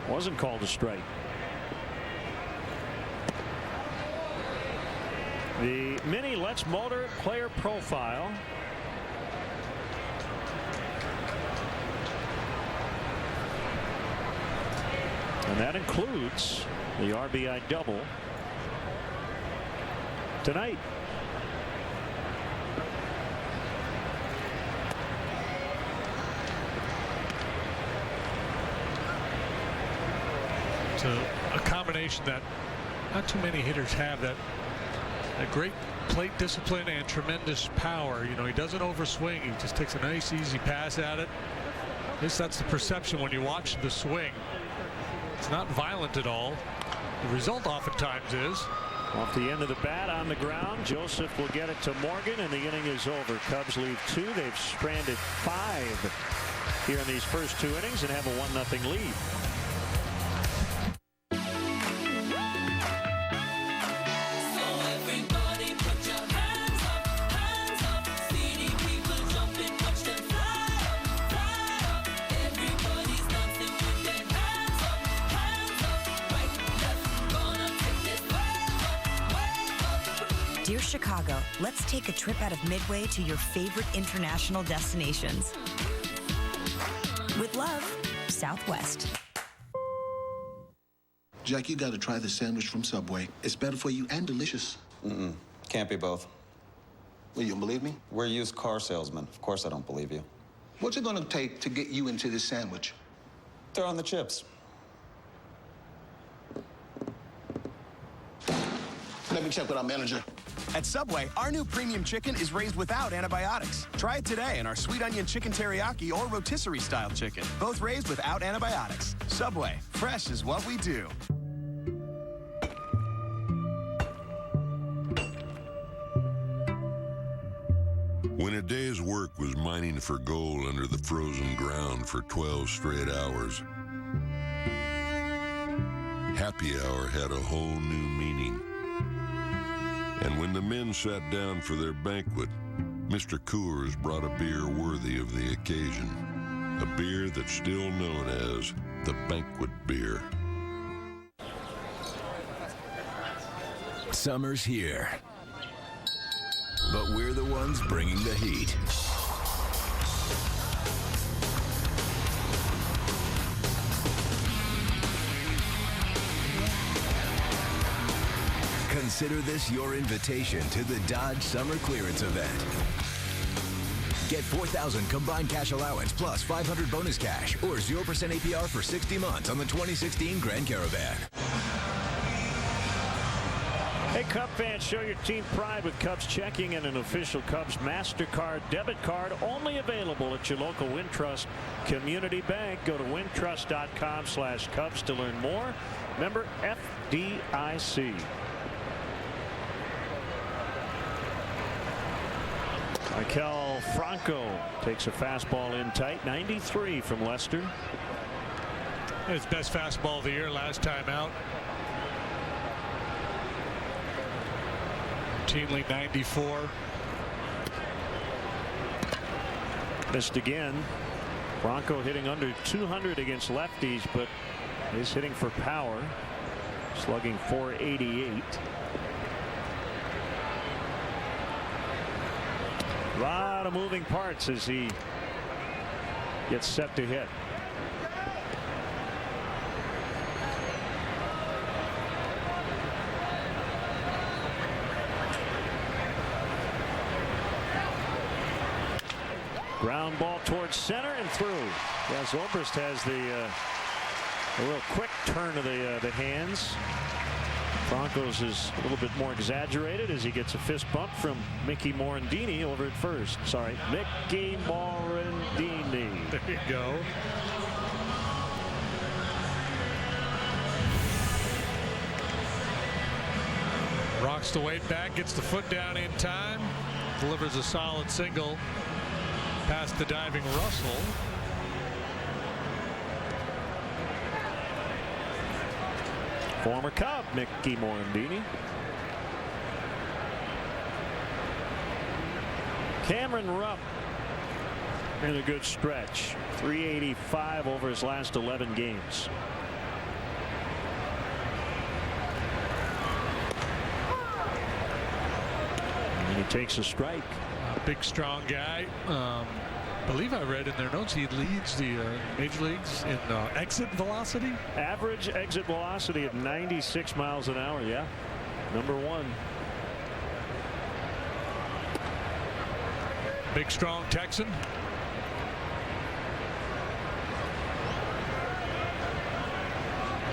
wasn't called a strike. The mini Let's Motor player profile. And that includes the RBI double tonight. It's a combination that not too many hitters have, that great plate discipline and tremendous power. You know, he doesn't overswing. He just takes a nice, easy pass at it. At least that's the perception when you watch the swing. It's not violent at all. The result oftentimes is. Off the end of the bat on the ground, Joseph will get it to Morgan, and the inning is over. Cubs leave 2. They've stranded 5 here in these first 2 innings and have a 1-0 lead. Dear Chicago, let's take a trip out of Midway to your favorite international destinations. With love, Southwest. Jack, you gotta try the sandwich from Subway. It's better for you and delicious. Can't be both. Well, you don't believe me? We're used car salesmen. Of course I don't believe you. What's it gonna take to get you into this sandwich? Throw on the chips. Let me check with our manager. At Subway, our new premium chicken is raised without antibiotics. Try it today in our sweet onion chicken teriyaki or rotisserie style chicken, both raised without antibiotics. Subway, fresh is what we do. When a day's work was mining for gold under the frozen ground for 12 straight hours, happy hour had a whole new meaning. And when the men sat down for their banquet, Mr. Coors brought a beer worthy of the occasion. A beer that's still known as the banquet beer. Summer's here, but we're the ones bringing the heat. Consider this your invitation to the Dodge Summer Clearance Event. Get $4,000 combined cash allowance plus $500 bonus cash or 0% APR for 60 months on the 2016 Grand Caravan. Hey, Cub fans, show your team pride with Cubs checking and an official Cubs MasterCard debit card only available at your local Wintrust Community Bank. Go to wintrust.com/Cubs to learn more. Member FDIC. Mikel Franco takes a fastball in tight. 93 from Lester. His best fastball of the year last time out. Routinely 94. Missed again. Franco hitting under 200 against lefties, but is hitting for power. Slugging .488. A lot of moving parts as he gets set to hit. Ground ball towards center and through. Yeah, Zobrist has the a real quick turn of the hands. Broncos is a little bit more exaggerated as he gets a fist bump from Mickey Morandini over at first. Sorry, Mickey Morandini. There you go. Rocks the weight back, gets the foot down in time, delivers a solid single past the diving Russell. Former Cub Mickey Morandini. Cameron Rupp in a good stretch. 385 over his last 11 games. And he takes a strike. Big strong guy. I believe I read in their notes he leads the major leagues in exit velocity. Average exit velocity of 96 miles an hour. Yeah, #1. Big strong Texan.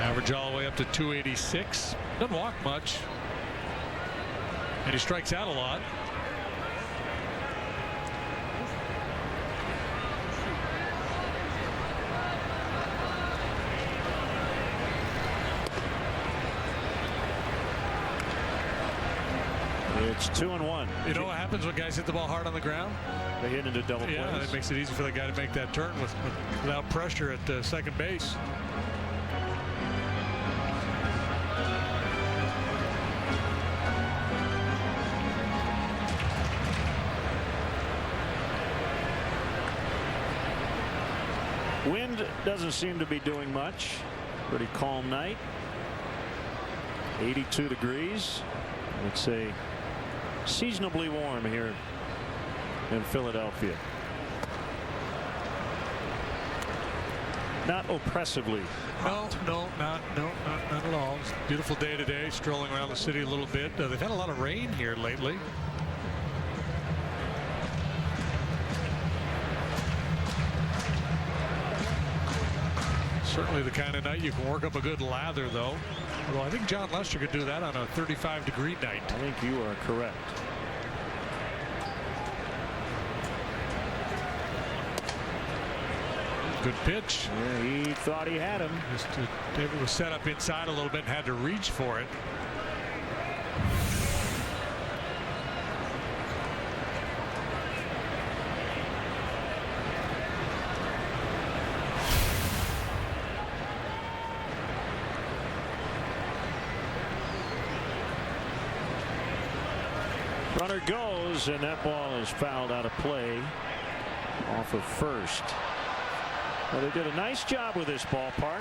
Average all the way up to 286. Doesn't walk much. And he strikes out a lot. It's 2-1. You know what happens when guys hit the ball hard on the ground? They hit into double plays. Yeah, it makes it easy for the guy to make that turn without pressure at second base. Wind doesn't seem to be doing much. Pretty calm night. 82 degrees. It's a seasonably warm here in Philadelphia. Not oppressively hot. No, not at all. It's a beautiful day today, strolling around the city a little bit. They've had a lot of rain here lately. Certainly the kind of night you can work up a good lather, though. Although I think John Lester could do that on a 35-degree night. I think you are correct. Good pitch. Yeah, he thought he had him. David was set up inside a little bit and had to reach for it. Runner goes, and that ball is fouled out of play off of first. Well, they did a nice job with this ballpark.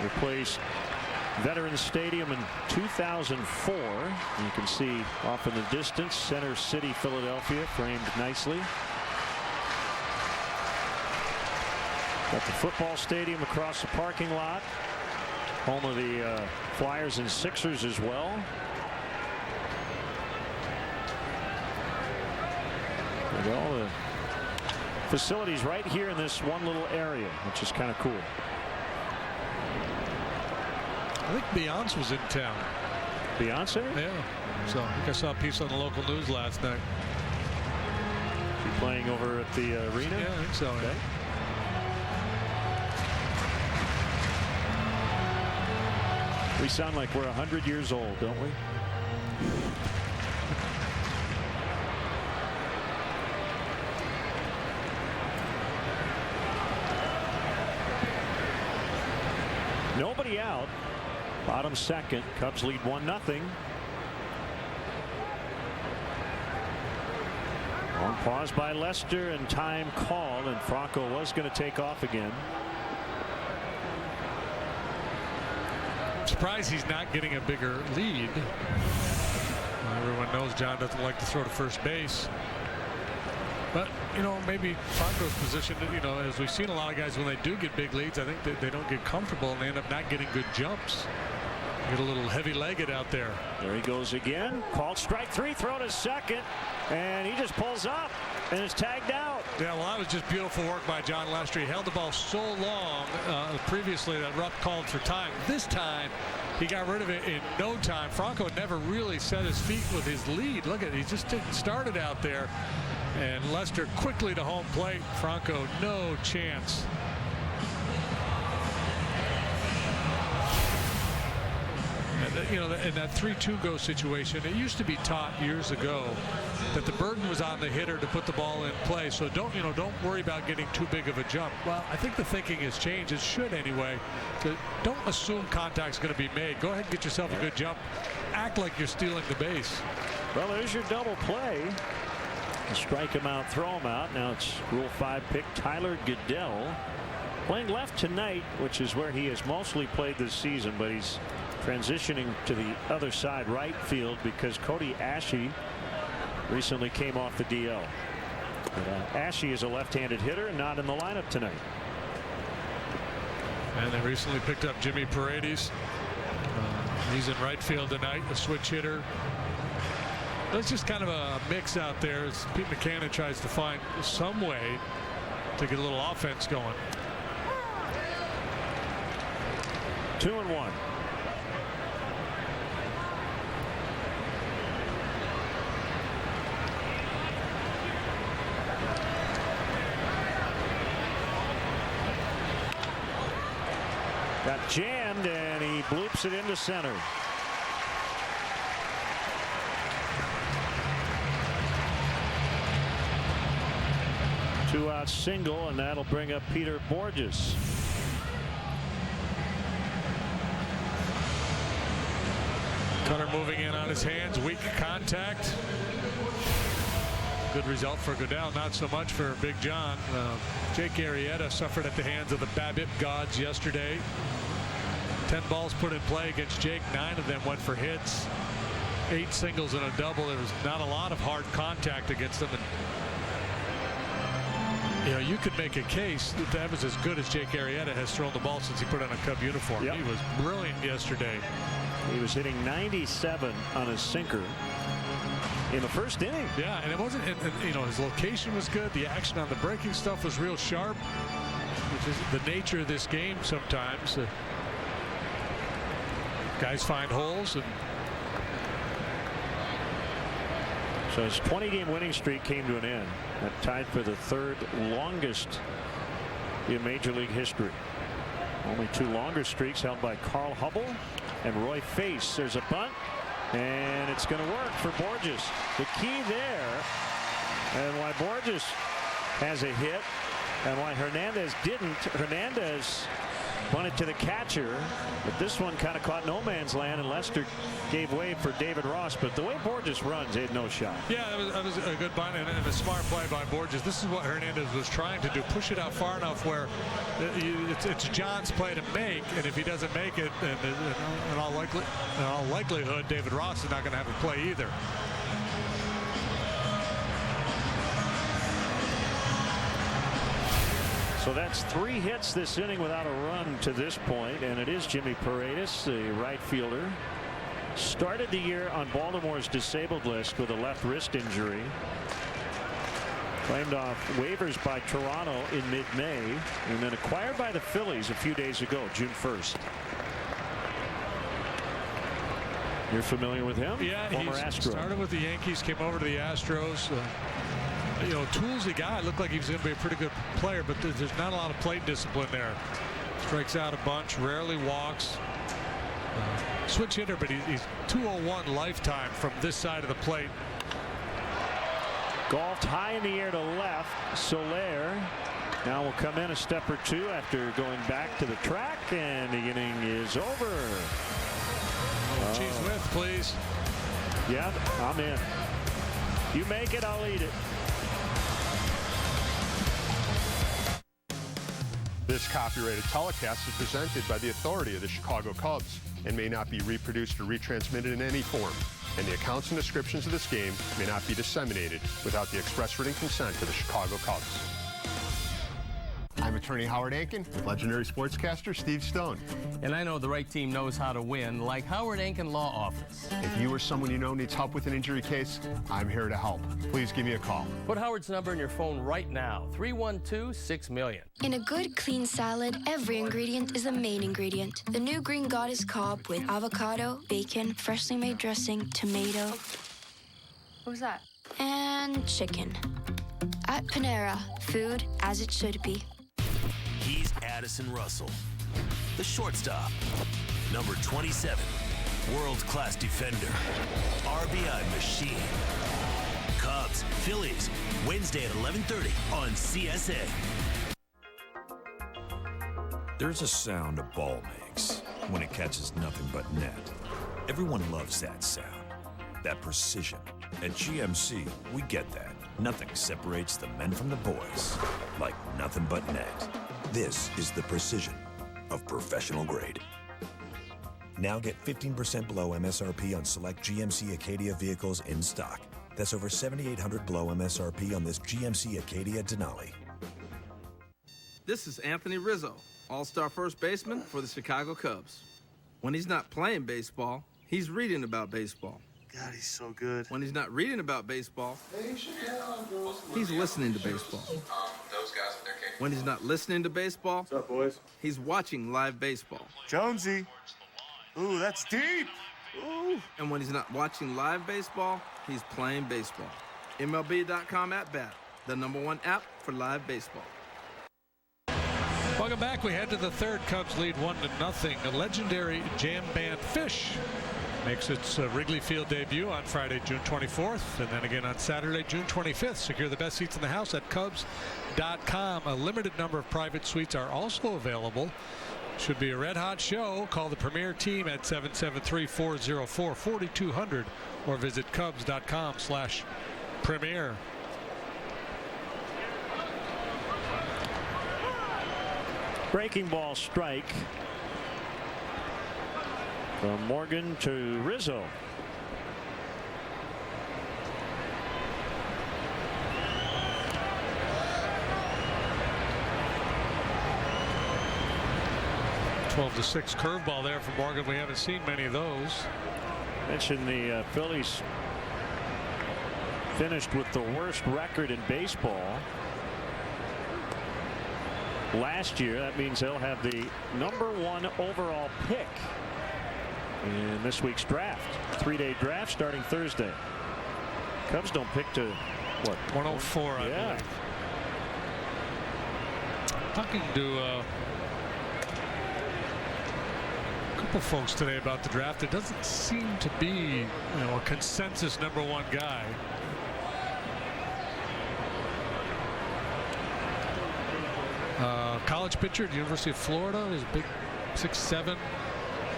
Replaced Veterans Stadium in 2004. You can see off in the distance Center City, Philadelphia, framed nicely. Got the football stadium across the parking lot. Home of the Flyers and Sixers as well. All the facilities right here in this one little area, which is kind of cool. I think Beyonce was in town. Beyonce? Yeah. So I think I saw a piece on the local news last night. She playing over at the arena? Yeah, I think so. Okay. We sound like we're 100 years old, don't we? Nobody out. Bottom second. Cubs lead 1-0. On pause by Lester and time called, and Franco was going to take off again. I'm surprised he's not getting a bigger lead. Everyone knows John doesn't like to throw to first base. But, you know, maybe Franco's position, you know, as we've seen a lot of guys when they do get big leads, I think they don't get comfortable and they end up not getting good jumps. Get a little heavy-legged out there. There he goes again. Called strike three, throw to second, and he just pulls up and is tagged out. Yeah, well, that was just beautiful work by John Lester. He held the ball so long previously that Rupp called for time. This time, he got rid of it in no time. Franco never really set his feet with his lead. Look at it. He just started out there. And Lester quickly to home plate. Franco, no chance. And, you know, in that 3-2 go situation, it used to be taught years ago that the burden was on the hitter to put the ball in play. So don't worry about getting too big of a jump. Well, I think the thinking has changed. It should anyway. Don't assume contact's going to be made. Go ahead and get yourself a good jump. Act like you're stealing the base. Well, there's your double play. Strike him out, throw him out. Now it's Rule 5 pick Tyler Goodell, playing left tonight, which is where he has mostly played this season, but he's transitioning to the other side, right field, because Cody Ashe recently came off the DL. But, Ashe is a left-handed hitter and not in the lineup tonight. And they recently picked up Jimmy Paredes. He's in right field tonight, a switch hitter. It's just kind of a mix out there as Pete McCannon tries to find some way to get a little offense going. 2-1. Got jammed, and he bloops it into center. Two-out single, and that'll bring up Peter Borges. Cutter moving in on his hands, weak contact. Good result for Goodell, not so much for Big John. Jake Arrieta suffered at the hands of the BABIP gods yesterday. 10 balls put in play against Jake. 9 of them went for hits. 8 singles and a double. There was not a lot of hard contact against them. And, you know, you could make a case that was as good as Jake Arrieta has thrown the ball since he put on a Cub uniform. Yep. He was brilliant yesterday. He was hitting 97 on his sinker in the first inning. Yeah, and it wasn't, you know, his location was good. The action on the breaking stuff was real sharp, which is the nature of this game sometimes. Guys find holes. And so his 20-game winning streak came to an end. That tied for the third longest in Major League history. Only 2 longer streaks held by Carl Hubble and Roy Face. There's a bunt, and it's going to work for Borges. The key there, and why Borges has a hit, and why Hernandez didn't. Hernandez bunted to the catcher, but this one kind of caught no man's land, and Lester gave way for David Ross. But the way Borges runs, he had no shot. Yeah, that was a good bunt and a smart play by Borges. This is what Hernandez was trying to do, push it out far enough where it's John's play to make, and if he doesn't make it, in all likelihood, David Ross is not going to have a play either. So that's 3 hits this inning without a run to this point, and it is Jimmy Paredes, the right fielder. Started the year on Baltimore's disabled list with a left wrist injury. Claimed off waivers by Toronto in mid-May, and then acquired by the Phillies a few days ago, June 1st. You're familiar with him? Yeah, former Astro. Started with the Yankees, came over to the Astros. You know, toolsy guy. Looked like he was going to be a pretty good player, but there's not a lot of plate discipline there. Strikes out a bunch, rarely walks. Switch hitter, but he's 201 lifetime from this side of the plate. Golfed high in the air to left. Soler now will come in a step or two after going back to the track, and the inning is over. Cheese whiz, please. Yeah, I'm in. You make it, I'll eat it. This copyrighted telecast is presented by the authority of the Chicago Cubs and may not be reproduced or retransmitted in any form. And the accounts and descriptions of this game may not be disseminated without the express written consent of the Chicago Cubs. I'm attorney Howard Ankin, legendary sportscaster Steve Stone. And I know the right team knows how to win, like Howard Ankin Law Office. If you or someone you know needs help with an injury case, I'm here to help. Please give me a call. Put Howard's number in your phone right now, 312-6-million. In a good, clean salad, every ingredient is the main ingredient. The new Green Goddess Cobb with avocado, bacon, freshly made dressing, tomato. What was that? And chicken. At Panera, food as it should be. He's Addison Russell, the shortstop, number 27, world-class defender, RBI machine. Cubs, Phillies, Wednesday at 11:30 on CSN. There's a sound a ball makes when it catches nothing but net. Everyone loves that sound, that precision. At GMC, we get that. Nothing separates the men from the boys like nothing but net. This is the precision of professional grade. Now get 15% below MSRP on select GMC Acadia vehicles in stock. That's over $7,800 below MSRP on this GMC Acadia Denali. This is Anthony Rizzo, all-star first baseman for the Chicago Cubs. When he's not playing baseball, he's reading about baseball. God, he's so good. When he's not reading about baseball, he's listening to baseball. Those guys with their When he's not listening to baseball, what's up, boys? He's watching live baseball. Jonesy. Ooh, that's deep. Ooh. And when he's not watching live baseball, he's playing baseball. MLB.com at bat, the #1 app for live baseball. Welcome back. We head to the third. Cubs lead 1-0. A legendary jam band Fish makes its Wrigley Field debut on Friday, June 24th, and then again on Saturday, June 25th. Secure the best seats in the house at Cubs.com. A limited number of private suites are also available. Should be a red-hot show. Call the Premier team at 773-404-4200 or visit Cubs.com/Premier. Breaking ball strike from Morgan to Rizzo. (12-6) curveball there from Morgan. We haven't seen many of those. Mentioned the Phillies finished with the worst record in baseball last year. That means they'll have the #1 overall pick in this week's draft. 3-day draft starting Thursday. Cubs don't pick to what, 104? I believe. Talking to a couple folks today about the draft, there doesn't seem to be a consensus #1 guy. College pitcher at the University of Florida is a big 6'7"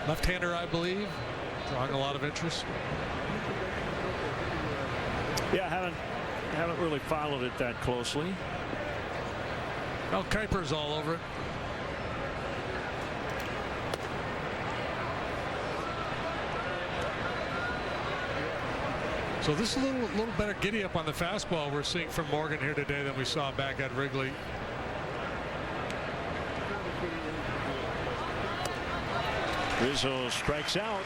left-hander, I believe, drawing a lot of interest. Yeah, I haven't really followed it that closely. Well, Kuiper's all over it. So this is a little better giddy up on the fastball we're seeing from Morgan here today than we saw back at Wrigley. Rizzo strikes out.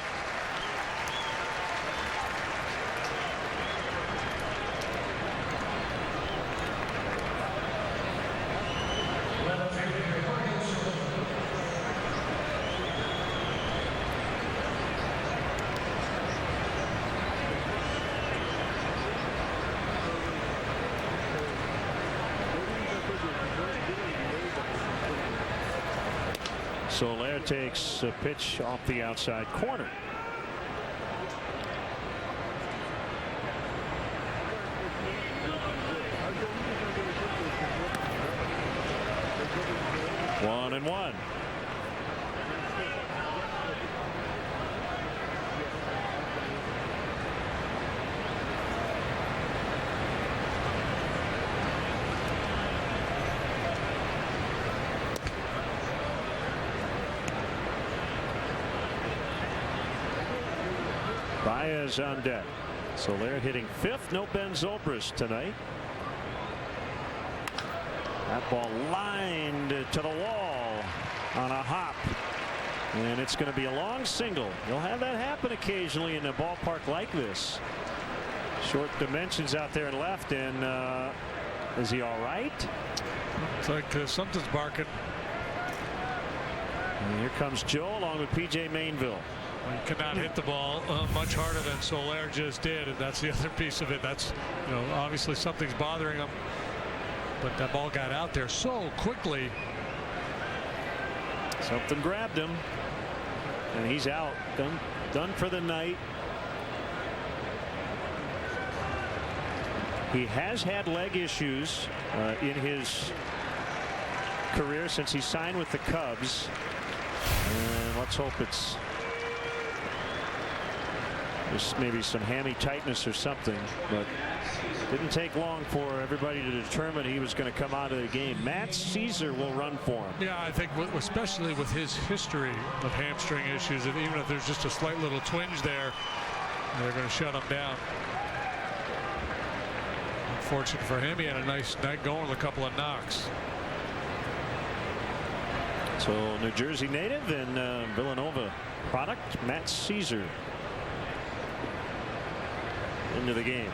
Soler takes a pitch off the outside corner. One and one. Baez on deck. Soler hitting fifth. No Ben Zobrist tonight. That ball lined to the wall on a hop. And it's going to be a long single. You'll have that happen occasionally in a ballpark like this. Short dimensions out there and left. And is he all right? It's like something's barking. And here comes Joe along with P.J. Mainville. Well, he cannot hit the ball much harder than Soler just did, and that's the other piece of it. That's, obviously something's bothering him, but that ball got out there so quickly. Something grabbed him, and he's out. Done for the night. He has had leg issues in his career since he signed with the Cubs, and let's hope it's just maybe some hammy tightness or something, but didn't take long for everybody to determine he was going to come out of the game. Matt Caesar will run for him. Yeah, I think especially with his history of hamstring issues, and even if there's just a slight little twinge there, they're going to shut him down. Unfortunate for him, he had a nice night going with a couple of knocks. So New Jersey native and Villanova product, Matt Caesar, into the game.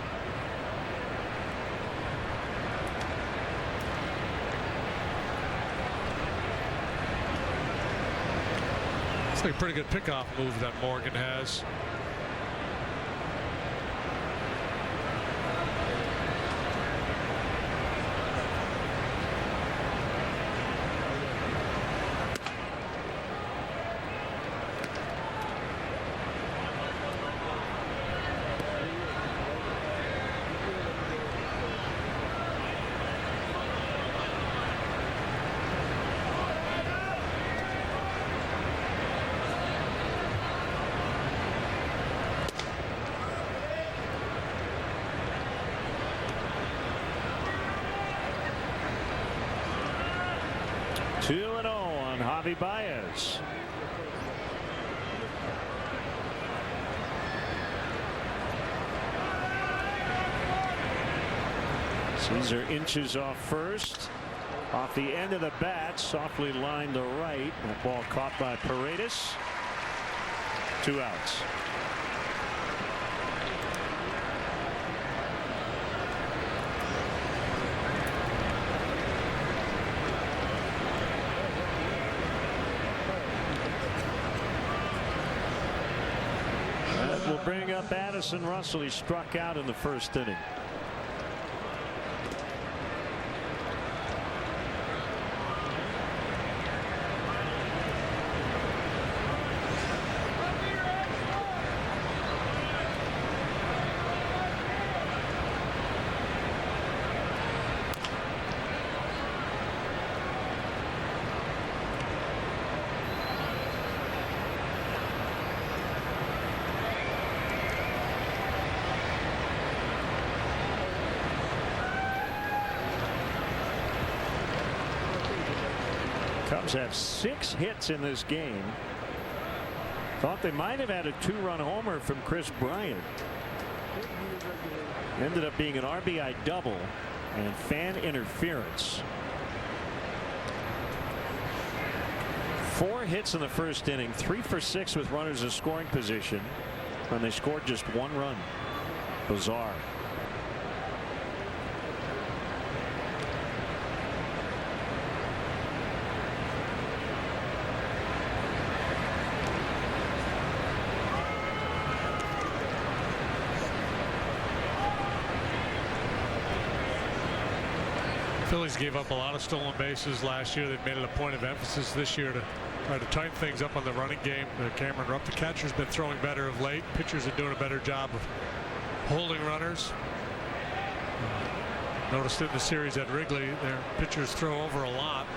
like a pretty good pickoff move that Morgan has. On Javi Baez. Caesar inches off first. Off the end of the bat, softly lined to right. That ball caught by Paredes. 2 outs. Will bring up Addison Russell. He struck out in the first inning. Cubs have 6 hits in this game. Thought they might have had a 2-run homer from Chris Bryant. Ended up being an RBI double and fan interference. 4 hits in the first inning, 3 for 6 with runners in scoring position, and they scored just 1 run. Bizarre. Phillies gave up a lot of stolen bases last year. They've made it a point of emphasis this year to try to tighten things up on the running game. Cameron Rupp, the catcher's been throwing better of late. Pitchers are doing a better job of holding runners. Noticed in the series at Wrigley, their pitchers throw over a lot.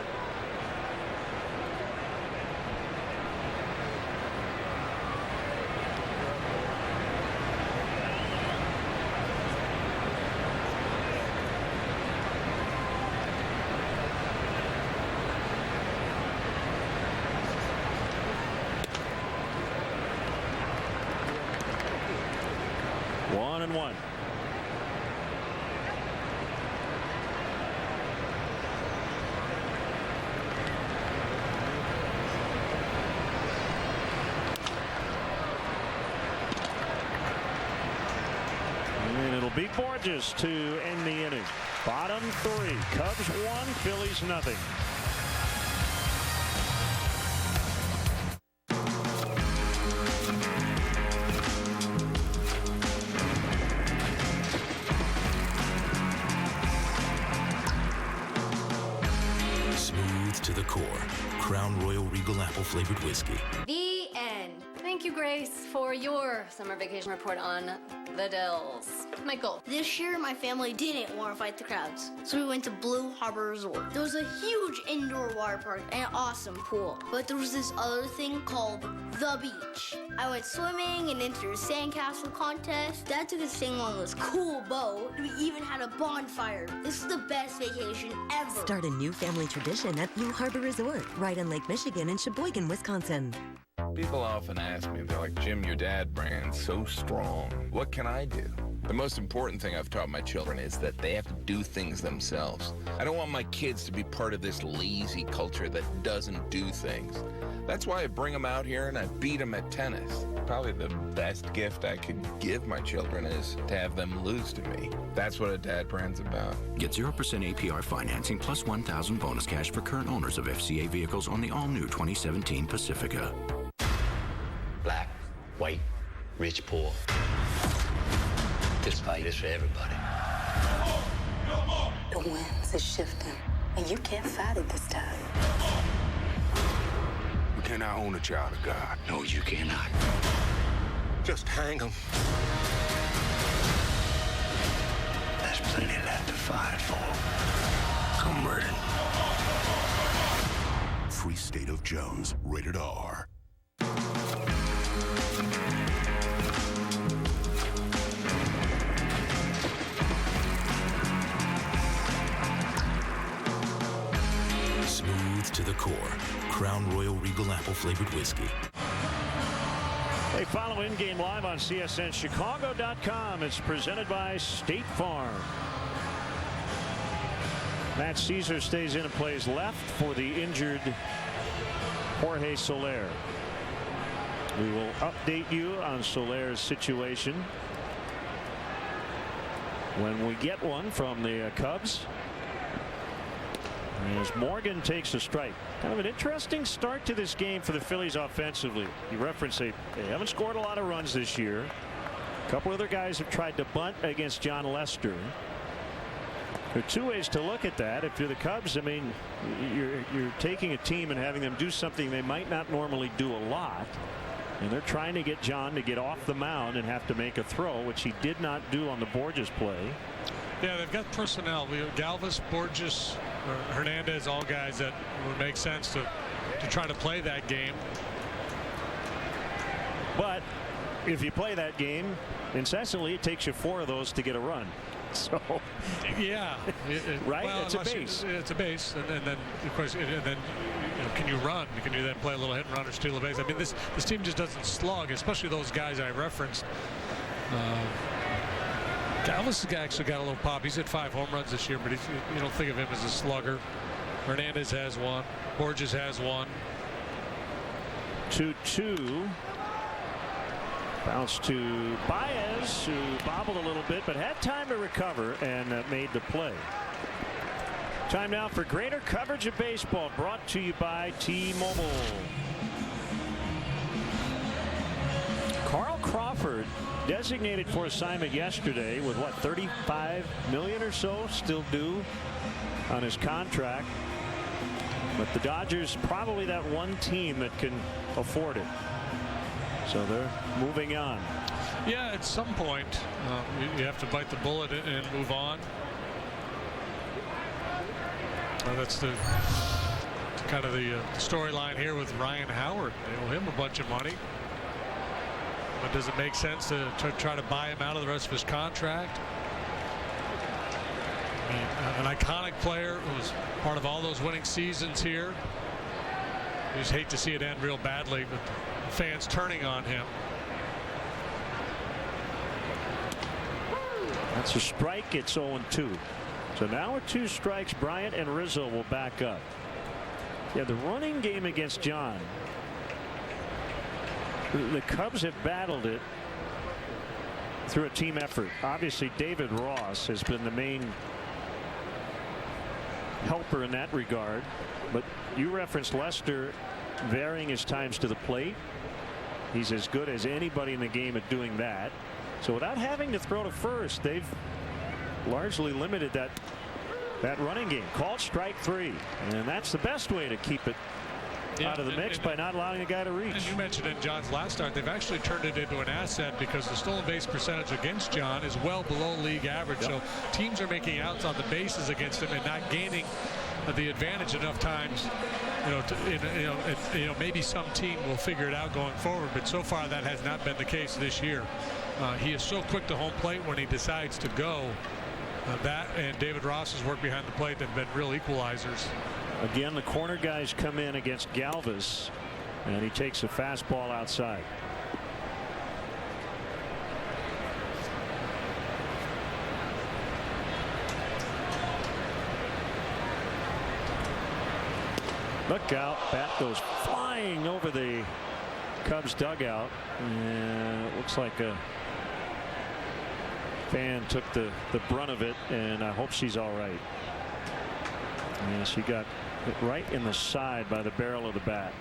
Beat Borges to end the inning. Bottom 3. Cubs 1, Phillies nothing. Smooth to the core. Crown Royal Regal Apple flavored whiskey. The end. Thank you, Grace, for your summer vacation report on the Dells. Michael. This year, my family didn't want to fight the crowds, so we went to Blue Harbor Resort. There was a huge indoor water park and an awesome pool, but there was this other thing called the beach. I went swimming and entered a sandcastle contest. Dad took us sailing on this cool boat. We even had a bonfire. This is the best vacation ever. Start a new family tradition at Blue Harbor Resort, right on Lake Michigan in Sheboygan, Wisconsin. People often ask me, they're like, Jim, your dad brand's so strong. What can I do? The most important thing I've taught my children is that they have to do things themselves. I don't want my kids to be part of this lazy culture that doesn't do things. That's why I bring them out here and I beat them at tennis. Probably the best gift I could give my children is to have them lose to me. That's what a dad brand's about. Get 0% APR financing plus $1,000 bonus cash for current owners of FCA vehicles on the all-new 2017 Pacifica. white, rich, poor. This fight is for everybody. The winds is shifting, and you can't fight it this time. We cannot own a child of God. No, you cannot. Just hang him. There's plenty left to fight for. Come ready. Free State of Jones, rated R. Smooth to the core. Crown Royal Regal Apple flavored whiskey. Hey, follow in-game live on CSNChicago.com. It's presented by State Farm. Matt Caesar stays in and plays left for the injured Jorge Soler. We will update you on Soler's situation when we get one from the Cubs. As Morgan takes a strike. Kind of an interesting start to this game for the Phillies offensively. You reference they haven't scored a lot of runs this year. A couple other guys have tried to bunt against John Lester. There are two ways to look at that. If you're the Cubs, I mean, you're taking a team and having them do something they might not normally do a lot. And they're trying to get John to get off the mound and have to make a throw, which he did not do on the Borges play. Yeah, they've got personnel. Galvis, Borges, Hernandez, all guys that would make sense to try to play that game. But if you play that game incessantly, it takes you 4 of those to get a run. So yeah, right. Well, it's a base. It's a base, and then of course, and then can you run? Can you then play a little hit and run or steal a base? I mean, this team just doesn't slug, especially those guys I referenced. Galvis has actually got a little pop. He's hit 5 home runs this year, but you don't think of him as a slugger. Hernandez has 1. Borges has 1. 2-2. Bounce to Baez, who bobbled a little bit, but had time to recover and made the play. Time now for greater coverage of baseball, brought to you by T-Mobile. Carl Crawford designated for assignment yesterday with what, $35 million or so still due on his contract. But the Dodgers probably that one team that can afford it. So they're moving on. Yeah, at some point you have to bite the bullet and move on. That's the kind of the storyline here with Ryan Howard. They owe him a bunch of money. But does it make sense to try to buy him out of the rest of his contract? I mean, an iconic player who was part of all those winning seasons here. You just hate to see it end real badly with the fans turning on him. That's a strike. It's 0-2. So now with 2 strikes, Bryant and Rizzo will back up. Yeah, the running game against John. The Cubs have battled it through a team effort. Obviously, David Ross has been the main helper in that regard. But you referenced Lester varying his times to the plate. He's as good as anybody in the game at doing that. So without having to throw to first, they've largely limited that running game. Called strike 3, and that's the best way to keep it out of the mix by not allowing a guy to reach. And you mentioned in John's last start, they've actually turned it into an asset because the stolen base percentage against John is well below league average. Yep. So teams are making outs on the bases against him and not gaining the advantage enough times. Maybe some team will figure it out going forward, but so far that has not been the case this year. He is so quick to home plate when he decides to go. That and David Ross's work behind the plate have been real equalizers. Again, the corner guys come in against Galvis, and he takes a fastball outside. Look out. Bat goes flying over the Cubs dugout, and it looks like a fan took the brunt of it, and I hope she's all right. Yeah, she got hit right in the side by the barrel of the bat.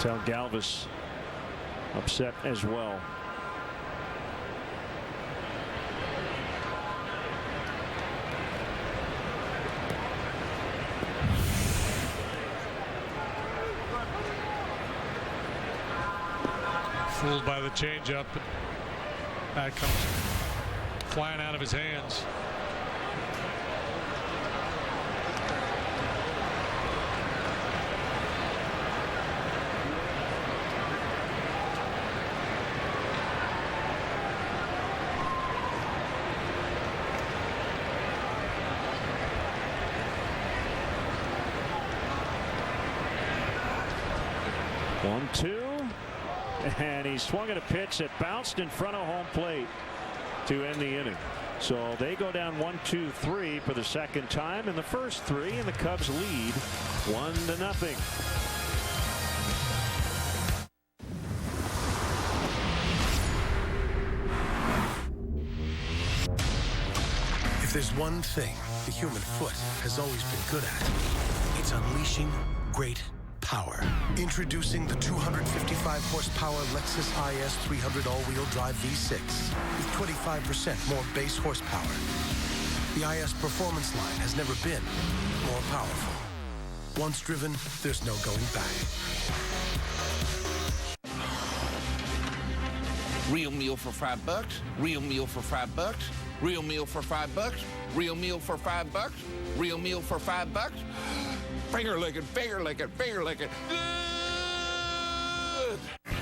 Tell Galvis upset as well. Fooled by the changeup. That comes flying out of his hands. One, two. And he swung at a pitch that bounced in front of home plate to end the inning. So they go down 1-2-3 for the second time in the first three, and the Cubs lead 1-0. If there's one thing the human foot has always been good at, it's unleashing great power. Introducing the 255 horsepower Lexus IS 300 all-wheel drive V6 with 25% more base horsepower. The IS performance line has never been more powerful. Once driven, there's no going back. Real meal for $5. Real meal for $5. Real meal for $5. Real meal for $5. Real meal for $5. Finger licking, finger licking, finger licking.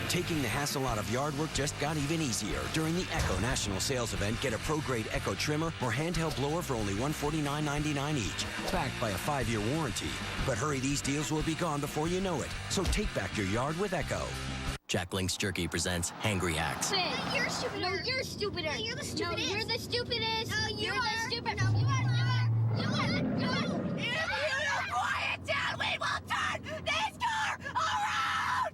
Taking the hassle out of yard work just got even easier. During the Echo National Sales Event, get a pro-grade Echo trimmer or handheld blower for only $149.99 each, backed by a 5-year warranty. But hurry, these deals will be gone before you know it. So take back your yard with Echo. Jack Link's Jerky presents Hangry Hacks. Hey, you're stupid. No, you're stupider. No, you're the stupidest. No, you're the stupidest. No, you're the stupid. No, you are. Quiet down. We will turn this car around.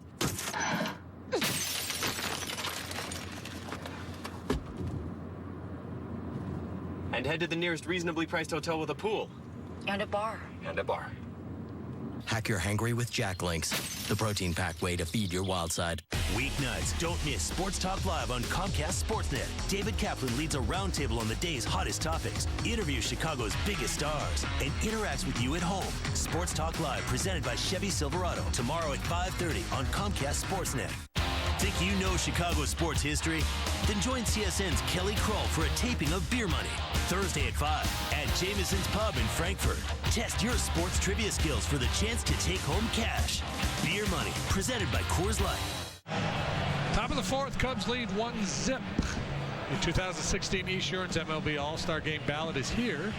And head to the nearest reasonably priced hotel with a pool. And a bar. And a bar. Hack your hangry with Jack Links, the protein-packed way to feed your wild side. Weeknights, don't miss Sports Talk Live on Comcast Sportsnet. David Kaplan leads a roundtable on the day's hottest topics, interviews Chicago's biggest stars, and interacts with you at home. Sports Talk Live, presented by Chevy Silverado, tomorrow at 5:30 on Comcast Sportsnet. Think you know Chicago's sports history? Then join CSN's Kelly Kroll for a taping of Beer Money, Thursday at 5 at Jameson's Pub in Frankfurt. Test your sports trivia skills for the chance to take home cash. Beer Money, presented by Coors Light. Top of the fourth, Cubs lead 1-0. The 2016 Esurance MLB All-Star Game ballot is here.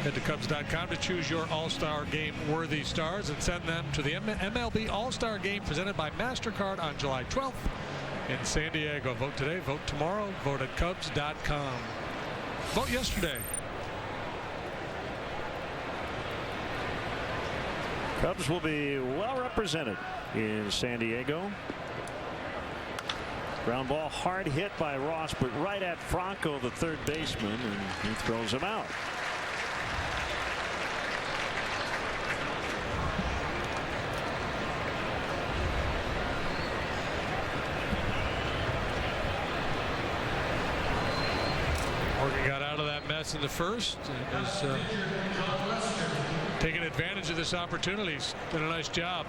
Head to Cubs.com to choose your All-Star Game worthy stars and send them to the MLB All-Star Game presented by MasterCard on July 12th in San Diego. Vote today, vote tomorrow, vote at Cubs.com. Vote yesterday. Cubs will be well represented in San Diego. Ground ball hard hit by Ross, but right at Franco, the third baseman, and he throws him out. Morgan got out of that mess in the first and is taking advantage of this opportunity. He's done a nice job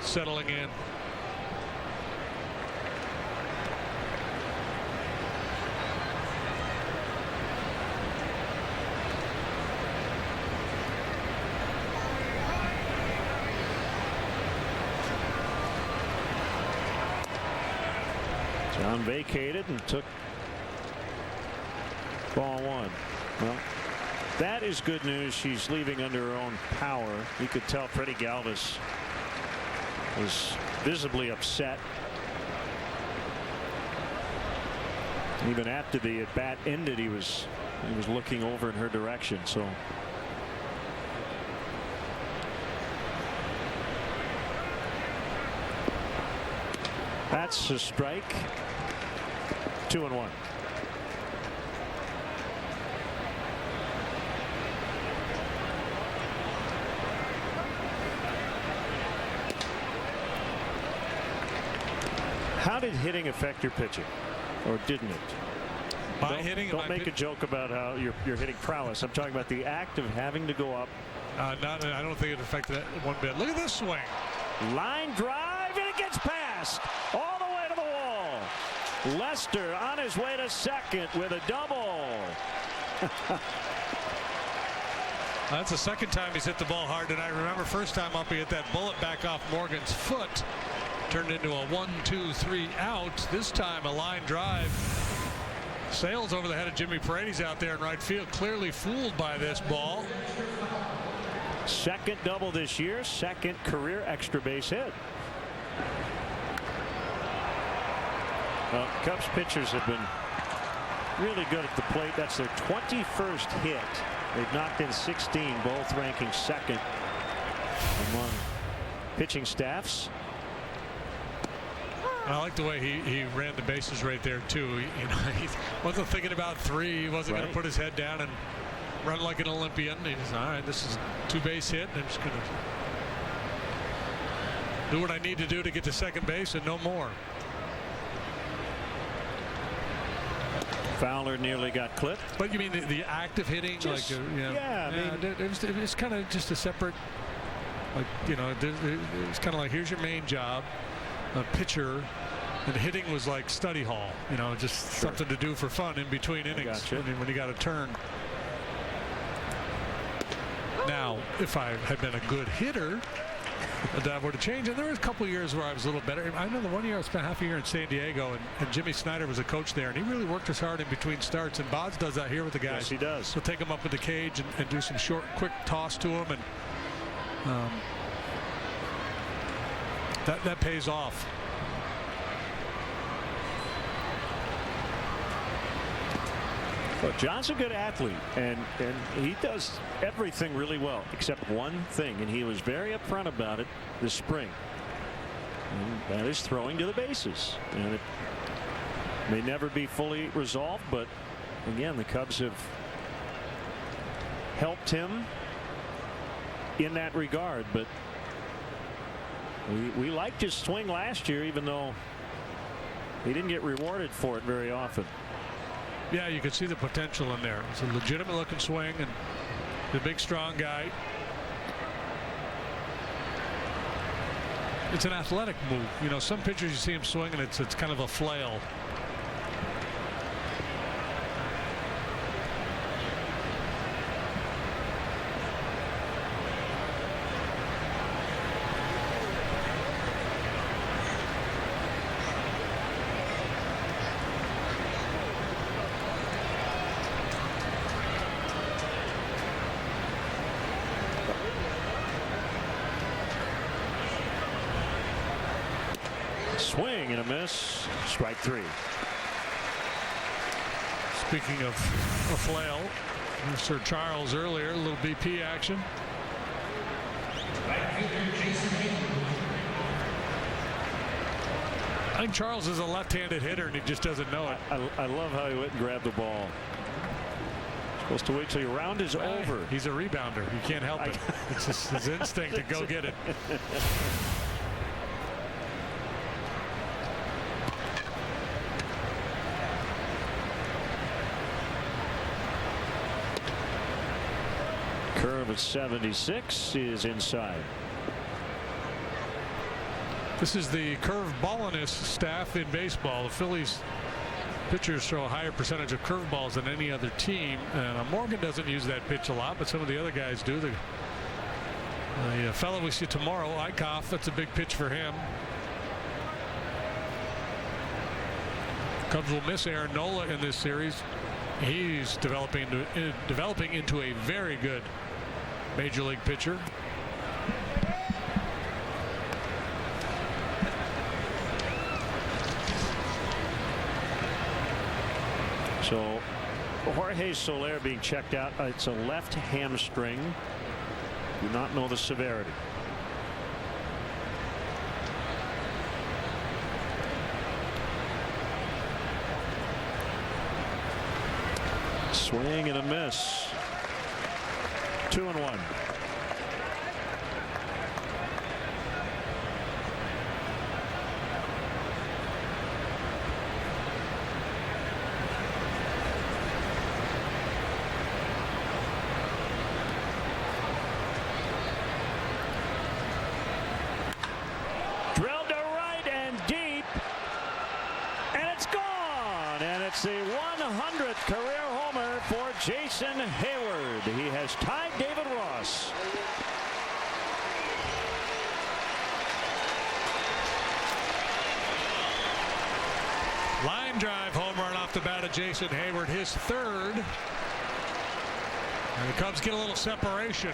settling in. John vacated and took ball one. Well, that is good news. She's leaving under her own power. You could tell Freddie Galvis was visibly upset. Even after the at bat ended, he was looking over in her direction. So that's a strike. 2-1. How did hitting affect your pitching, or didn't it? Don't make a joke about how you're hitting prowess. I'm talking about the act of having to go up. I don't think it affected it one bit. Look at this swing. Line drive, and it gets past all the way to the wall. Lester on his way to second with a double. That's the second time he's hit the ball hard, and I remember first time up he hit that bullet back off Morgan's foot. Turned into a 1-2-3 out. This time a line drive. Sails over the head of Jimmy Paredes out there in right field. Clearly fooled by this ball. Second double this year. Second career extra base hit. Well, Cubs pitchers have been really good at the plate. That's their 21st hit. They've knocked in 16, both ranking second among pitching staffs. I like the way he ran the bases right there too. He wasn't thinking about three. He wasn't going to put his head down and run like an Olympian. He just, all right, this is a 2-base hit, and I'm just going to do what I need to do to get to second base and no more. Fowler nearly got clipped. But you mean the act of hitting? Just, yeah, I mean, it was kind of just a separate, like, it's kind of like, here's your main job, a pitcher, and hitting was like study hall, just something to do for fun in between innings when you got a turn. Now, if I had been a good hitter, that would have changed. And there was a couple of years where I was a little better. I know the one year I spent half a year in San Diego, and Jimmy Snyder was a coach there, and he really worked us hard in between starts. And Bods does that here with the guys. Yes, he does. He'll take them up in the cage and do some short, quick toss to them, and that pays off. Well, John's a good athlete, and he does everything really well except one thing, and he was very upfront about it this spring. And that is throwing to the bases, and it may never be fully resolved, but again, the Cubs have helped him in that regard. But we liked his swing last year, even though he didn't get rewarded for it very often. Yeah, you can see the potential in there. It's a legitimate looking swing, and the big strong guy. It's an athletic move. Some pitchers you see him swing and it's kind of a flail. Swing and a miss. Strike three. Speaking of a flail, Sir Charles earlier, a little BP action. I think Charles is a left-handed hitter, and he just doesn't know it. I love how he went and grabbed the ball. Supposed to wait till your round is over. He's a rebounder. You can't help it. It's just his instinct to go get it. Curve at 76 is inside. This is the curveballist staff in baseball. The Phillies pitchers throw a higher percentage of curveballs than any other team. Morgan doesn't use that pitch a lot, but some of the other guys do. The fellow we see tomorrow, Eichhoff, that's a big pitch for him. Cubs will miss Aaron Nola in this series. He's developing into a very good major league pitcher. So Jorge Soler being checked out. It's a left hamstring. Do not know the severity. Swing and a miss. 2-1. Line drive home run off the bat of Jason Hayward, his third. And the Cubs get a little separation.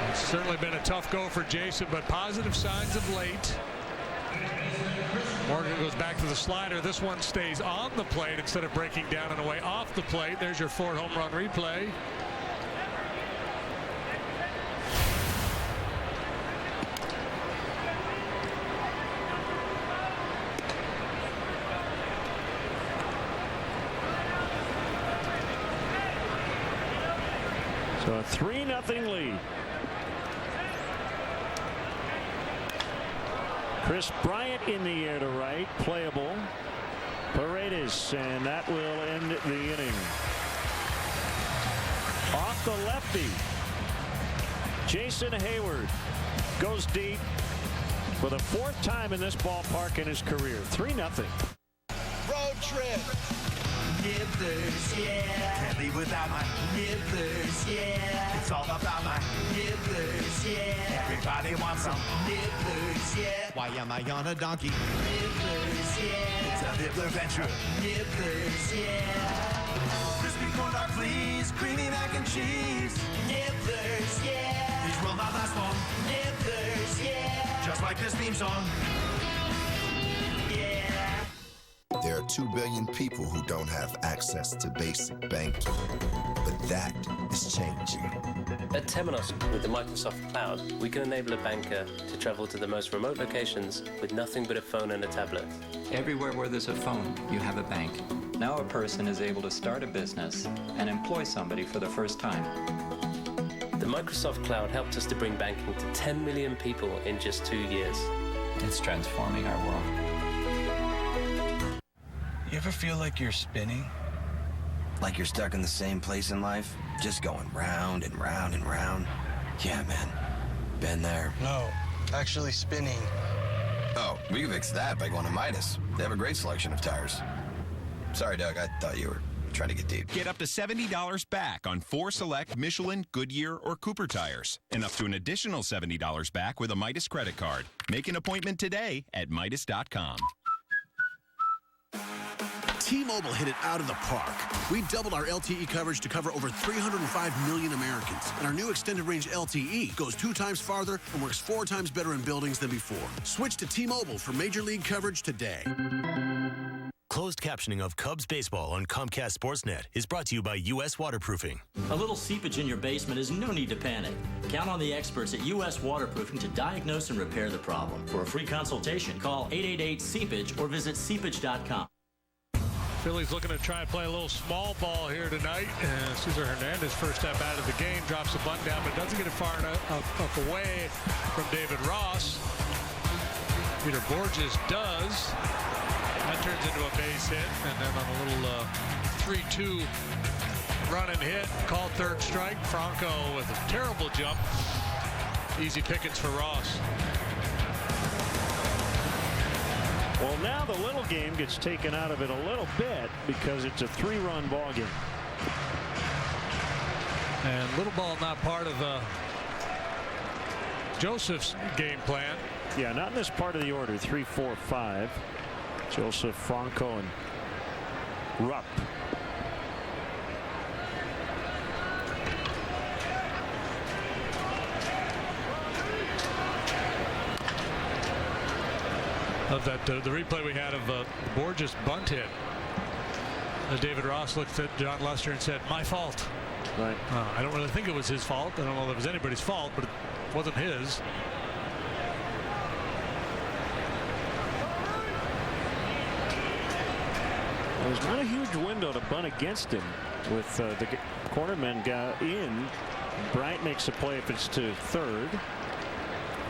It's certainly been a tough go for Jason, but positive signs of late. Morgan goes back to the slider. This one stays on the plate instead of breaking down and away off the plate. There's your Ford home run replay. So a 3-0 lead. Chris Bryant in the air to right, playable. Paredes, and that will end the inning. Off the lefty, Jason Hayward goes deep for the 4th time in this ballpark in his career. 3-0. Road trip. Nippers, yeah. Can't leave without my nippers, yeah. It's all about my nippers, yeah. Everybody wants some nippers, yeah. Why am I on a donkey? Nippers, yeah. It's a nibbler venture. Nippers, yeah. Crispy corn dog, please. Creamy mac and cheese. Nippers, yeah. These will not last long. Nippers, yeah. Just like this theme song. There are 2 billion people who don't have access to basic banking, but that is changing. At Temenos, with the Microsoft Cloud, we can enable a banker to travel to the most remote locations with nothing but a phone and a tablet. Everywhere where there's a phone, you have a bank. Now a person is able to start a business and employ somebody for the first time. The Microsoft Cloud helped us to bring banking to 10 million people in just 2 years. It's transforming our world. You ever feel like you're spinning? Like you're stuck in the same place in life? Just going round and round and round? Yeah, man. Been there. No, actually spinning. Oh, we can fix that by going to Midas. They have a great selection of tires. Sorry, Doug. I thought you were trying to get deep. Get up to $70 back on 4 select Michelin, Goodyear, or Cooper tires. And up to an additional $70 back with a Midas credit card. Make an appointment today at Midas.com. T-Mobile hit it out of the park. We doubled our LTE coverage to cover over 305 million Americans. And our new extended range LTE goes 2 times farther and works 4 times better in buildings than before. Switch to T-Mobile for major league coverage today. Closed captioning of Cubs baseball on Comcast Sportsnet is brought to you by U.S. Waterproofing. A little seepage in your basement is no need to panic. Count on the experts at U.S. Waterproofing to diagnose and repair the problem. For a free consultation, call 888-SEEPAGE or visit seepage.com. Phillies looking to try and play a little small ball here tonight. Cesar Hernandez, first at bat of the game, drops a bunt down, but doesn't get it far enough away from David Ross. Peter Borges does. That turns into a base hit, and then on a little 3-2 run and hit, called third strike. Franco with a terrible jump. Easy pickings for Ross. Well, now the little game gets taken out of it a little bit because it's a 3-run ball game. And little ball not part of Joseph's game plan. Yeah, not in this part of the order. 3, 4, 5. Joseph, Franco, and Rupp. Of that, the replay we had of Borges bunt hit. David Ross looked at John Lester and said, "My fault." Right. I don't really think it was his fault. I don't know if it was anybody's fault, but it wasn't his. There's not a huge window to bunt against him with the cornermen in. Bryant makes a play if it's to third.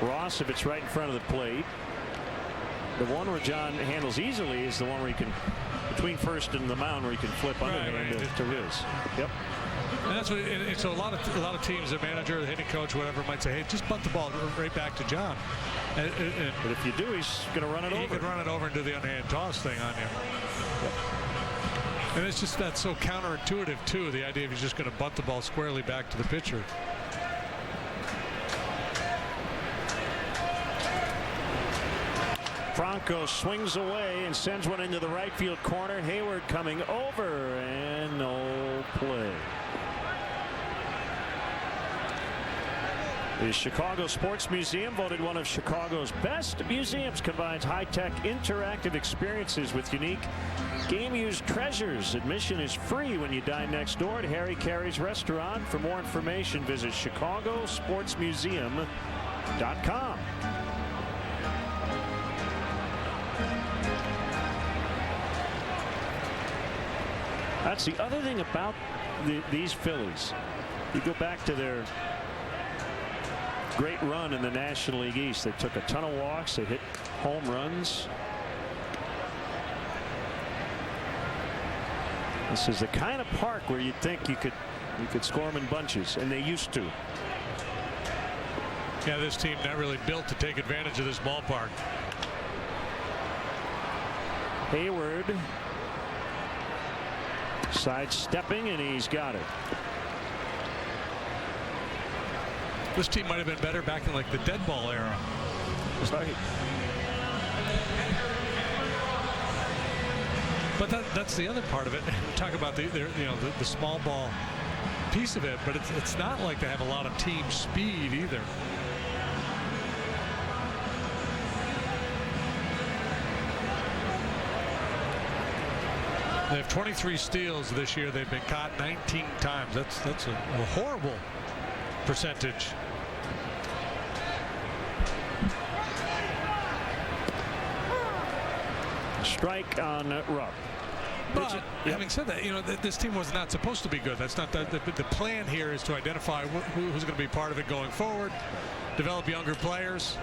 Ross if it's right in front of the plate. The one where John handles easily is the one where you can, between first and the mound, where you can flip underhand to Riz. Yep. And that's what. So a lot of teams, the manager, the hitting coach, whatever, might say, "Hey, just bunt the ball right back to John." But if you do, he's going to run it over. He could run it over and do the underhand toss thing on you. Yep. And it's just that's so counterintuitive too. The idea of he's just going to bunt the ball squarely back to the pitcher. Franco swings away and sends one into the right field corner. Hayward coming over, and no play. The Chicago Sports Museum, voted one of Chicago's best museums, combines high-tech interactive experiences with unique game-used treasures. Admission is free when you dine next door at Harry Carey's restaurant. For more information, visit chicagosportsmuseum.com. That's the other thing about these Phillies. You go back to their great run in the National League East. They took a ton of walks. They hit home runs. This is the kind of park where you'd think you could score them in bunches, and they used to. Yeah, this team not really built to take advantage of this ballpark. Hayward sidestepping, and he's got it. This team might have been better back in like the dead ball era. Right. But that's the other part of it. We talk about the small ball piece of it, but it's not like they have a lot of team speed either. They have 23 steals this year. They've been caught 19 times. That's a horrible percentage. Strike on Rupp. But having said that, this team was not supposed to be good. That's not the plan here is to identify who's going to be part of it going forward, develop younger players.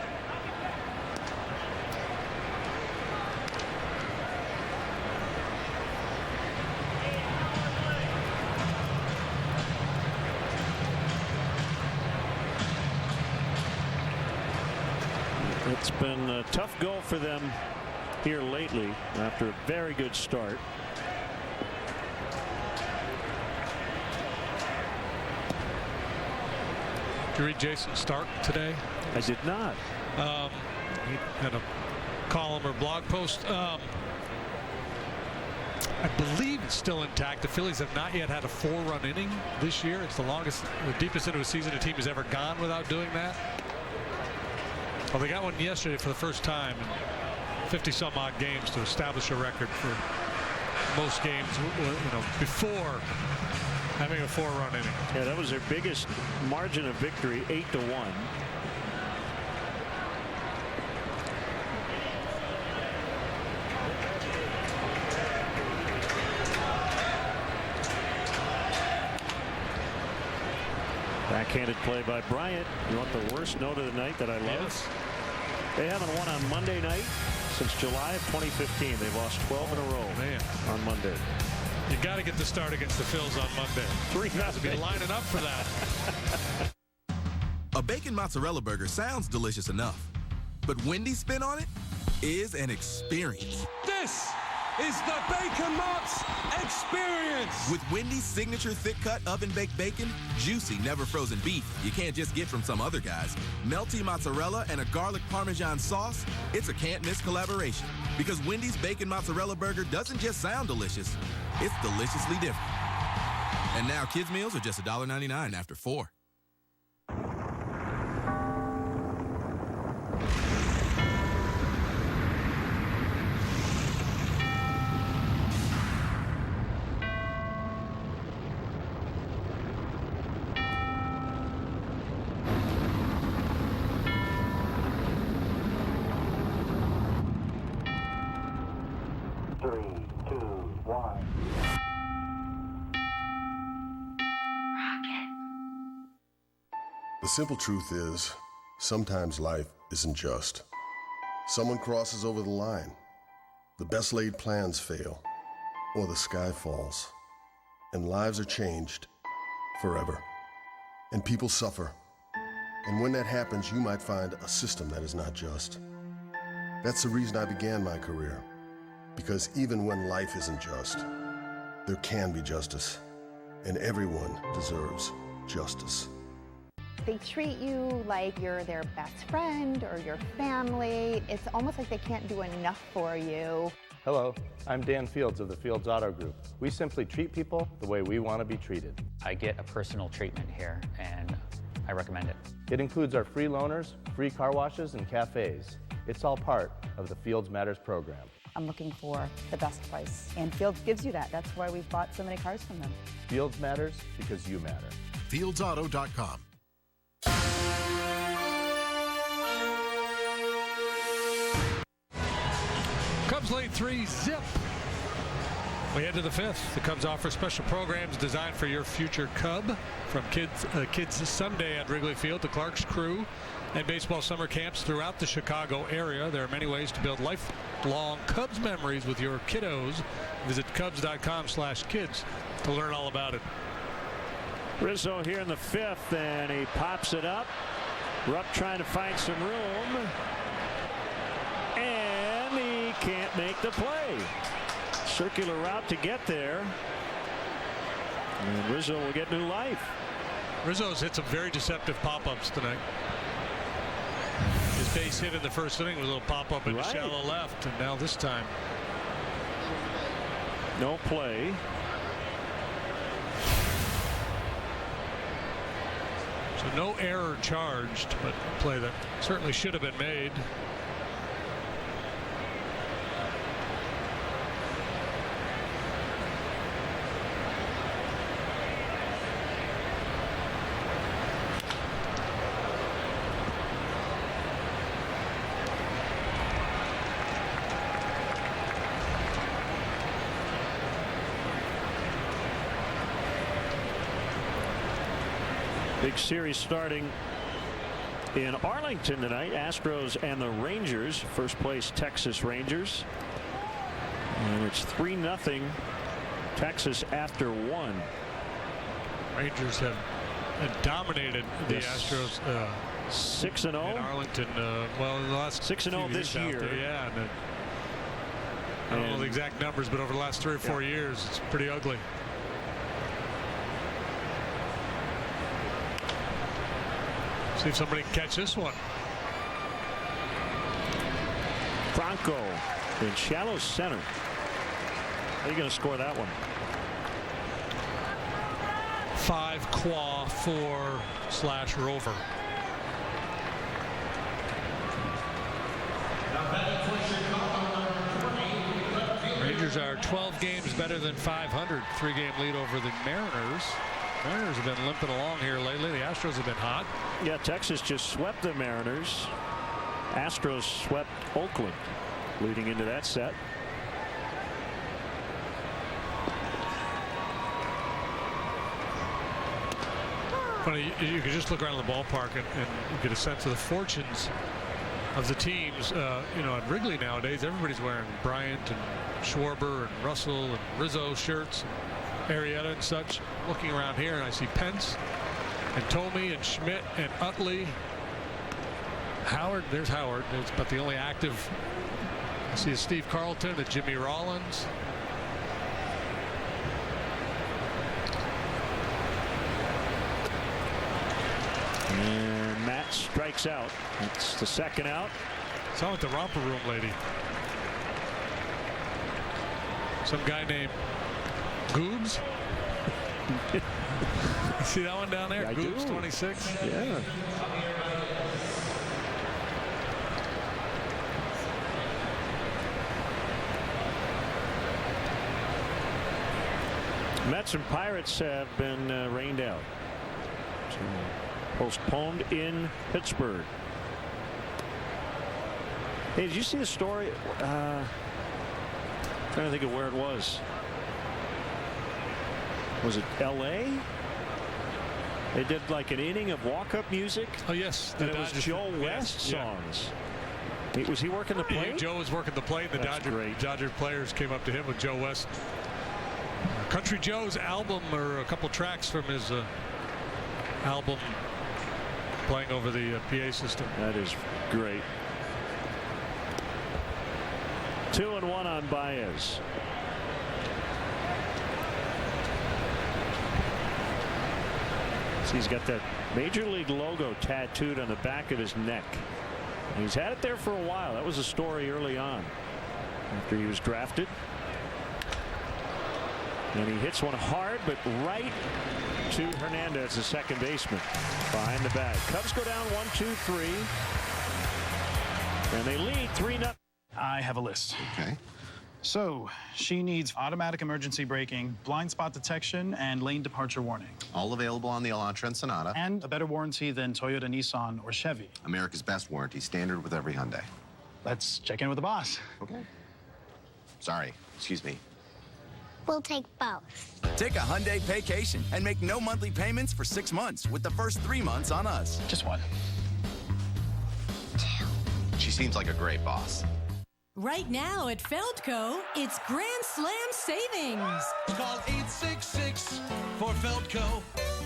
It's been a tough go for them here lately after a very good start. Did you read Jason Stark today? I did not. He had a column or blog post. I believe it's still intact. The Phillies have not yet had a 4-run inning this year. It's the deepest into a season a team has ever gone without doing that. Well, they got one yesterday for the first time in 50-some-odd games to establish a record for most games, before having a 4-run inning. Yeah, that was their biggest margin of victory, 8-1. Backhanded play by Bryant. You want the worst note of the night that I love? Yes. They haven't won on Monday night since July of 2015. They've lost 12 in a row on Monday. You got to get the start against the Phils on Monday. 3-0. Be lining up for that. A bacon mozzarella burger sounds delicious enough, but Wendy's spin on it is an experience. This is the Bacon Mozz Experience. With Wendy's signature thick-cut oven-baked bacon, juicy, never-frozen beef you can't just get from some other guys, melty mozzarella, and a garlic parmesan sauce, it's a can't-miss collaboration. Because Wendy's Bacon Mozzarella Burger doesn't just sound delicious, it's deliciously different. And now kids' meals are just $1.99 after 4. The simple truth is, sometimes life isn't just. Someone crosses over the line, the best laid plans fail, or the sky falls, and lives are changed forever, and people suffer. And when that happens, you might find a system that is not just. That's the reason I began my career, because even when life isn't just, there can be justice, and everyone deserves justice. They treat you like you're their best friend or your family. It's almost like they can't do enough for you. Hello, I'm Dan Fields of the Fields Auto Group. We simply treat people the way we want to be treated. I get a personal treatment here, and I recommend it. It includes our free loaners, free car washes, and cafes. It's all part of the Fields Matters program. I'm looking for the best price, and Fields gives you that. That's why we've bought so many cars from them. Fields matters because you matter. FieldsAuto.com. Cubs lead 3-zip. We head to the fifth. The Cubs offer special programs designed for your future Cub, from Kids Sunday at Wrigley Field to Clark's Crew and baseball summer camps throughout the Chicago area. There are many ways to build lifelong Cubs memories with your kiddos. Visit Cubs.com/kids to learn all about it. Rizzo here in the fifth, and he pops it up. Rupp trying to find some room, and he can't make the play. Circular route to get there, and Rizzo will get new life. Rizzo's hit some very deceptive pop-ups tonight. His base hit in the first inning was a little pop-up in the shallow left, and now this time no play. So no error charged, but a play that certainly should have been made. Big series starting in Arlington tonight. Astros and the Rangers. First place Texas Rangers. And it's 3-0 Texas after 1. Rangers have dominated the Astros 6-0 in Arlington. Well, in the last 6-0 this year. Yeah, and I don't know the exact numbers, but over the last 3 or 4 years, it's pretty ugly. See if somebody can catch this one. Franco in shallow center. How are you going to score that one? 5 Qua 4/Rover. Rangers are 12 games better than 500. 3-game lead over the Mariners. Mariners have been limping along here lately. The Astros have been hot. Yeah, Texas just swept the Mariners. Astros swept Oakland leading into that set. Funny, you could just look around the ballpark and get a sense of the fortunes of the teams. You know, at Wrigley nowadays, everybody's wearing Bryant and Schwarber and Russell and Rizzo shirts, Arrieta and such. Looking around here, and I see Pence and Tomey and Schmidt and Utley. Howard, there's Howard. There's but the only active. I see Steve Carlton and Jimmy Rollins. And Matt strikes out. It's the second out. Sound like the romper room lady. Some guy named Goobs. See that one down there? Yeah, Goobs 26. Yeah. Mets and Pirates have been rained out. So postponed in Pittsburgh. Hey, did you see the story? Trying to think of where it was. Was it L.A.? They did like an inning of walk-up music. Oh yes, and it was Joe West songs. Was he working the plate? Yeah, Joe was working the plate. The Dodger players came up to him with Joe West. Country Joe's album, or a couple tracks from his album, playing over the PA system. That is great. 2-1 on Baez. He's got that Major League logo tattooed on the back of his neck. And he's had it there for a while. That was a story early on after he was drafted. And he hits one hard, but right to Hernandez, the second baseman, behind the bag. Cubs go down 1-2-3. And they lead 3-0. I have a list. Okay. So she needs automatic emergency braking, blind spot detection, and lane departure warning. All available on the Elantra and Sonata. And a better warranty than Toyota, Nissan, or Chevy. America's best warranty, standard with every Hyundai. Let's check in with the boss. Okay. Sorry, excuse me. We'll take both. Take a Hyundai vacation and make no monthly payments for 6 months with the first 3 months on us. Just one. She seems like a great boss. Right now at Feldco, it's Grand Slam Savings. Call 866 for Feldco.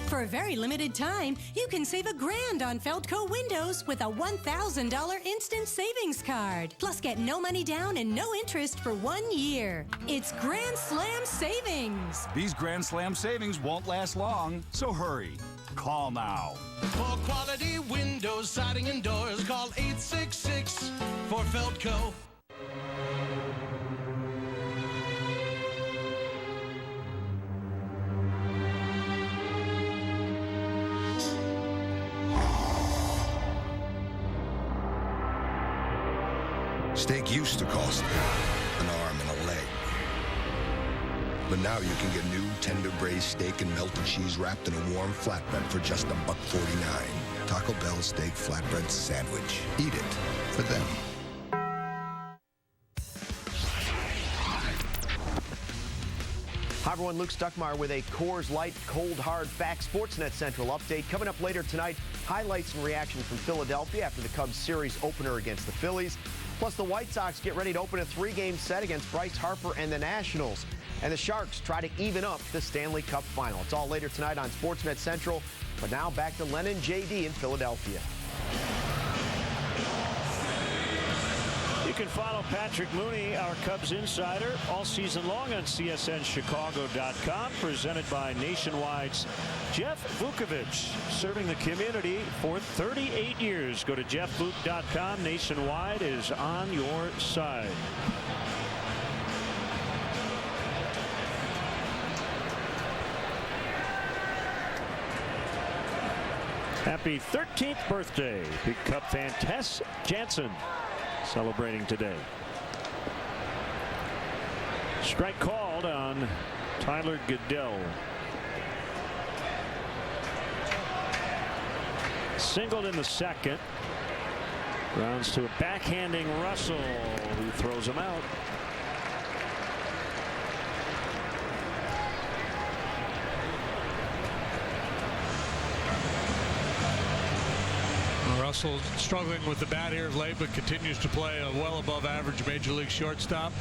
For a very limited time, you can save $1,000 on Feldco windows with a $1,000 instant savings card. Plus, get no money down and no interest for 1 year. It's Grand Slam Savings. These Grand Slam savings won't last long, so hurry. Call now. For quality windows, siding, and doors, call 866 for Feldco. Steak used to cost an arm and a leg. But now you can get new tender braised steak and melted cheese wrapped in a warm flatbread for just $1.49. Taco Bell steak flatbread sandwich. Eat it for them. Hi everyone, Luke Stuckmeyer with a Coors Light Cold Hard Facts Sportsnet Central update. Coming up later tonight, highlights and reactions from Philadelphia after the Cubs series opener against the Phillies. Plus the White Sox get ready to open a 3-game set against Bryce Harper and the Nationals. And the Sharks try to even up the Stanley Cup final. It's all later tonight on Sportsnet Central. But now back to Len and JD in Philadelphia. You can follow Patrick Mooney, our Cubs insider, all season long on CSNChicago.com, presented by Nationwide's Jeff Vukovich, serving the community for 38 years. Go to jeffvuk.com. Nationwide is on your side. Happy 13th birthday, big Cub fan Tess Jansen, celebrating today. Strike called on Tyler Goodell. Singled in the second. Rounds to a backhanding Russell, who throws him out. Russell struggling with the bat here of late, but continues to play a well above average major league shortstop.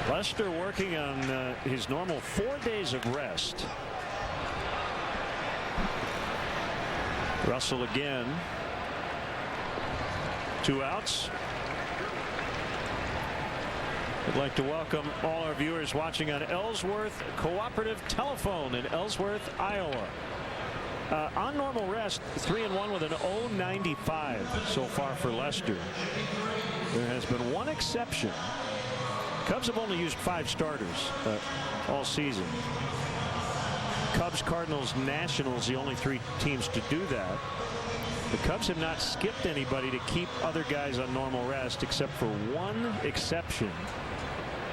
Lester working on his normal 4 days of rest. Russell again. 2 outs. I'd like to welcome all our viewers watching on Ellsworth Cooperative Telephone in Ellsworth, Iowa. On normal rest, 3-1 with an 0.95 so far for Lester. There has been one exception. Cubs have only used 5 starters all season. Cubs, Cardinals, Nationals, the only 3 teams to do that. The Cubs have not skipped anybody to keep other guys on normal rest, except for one exception.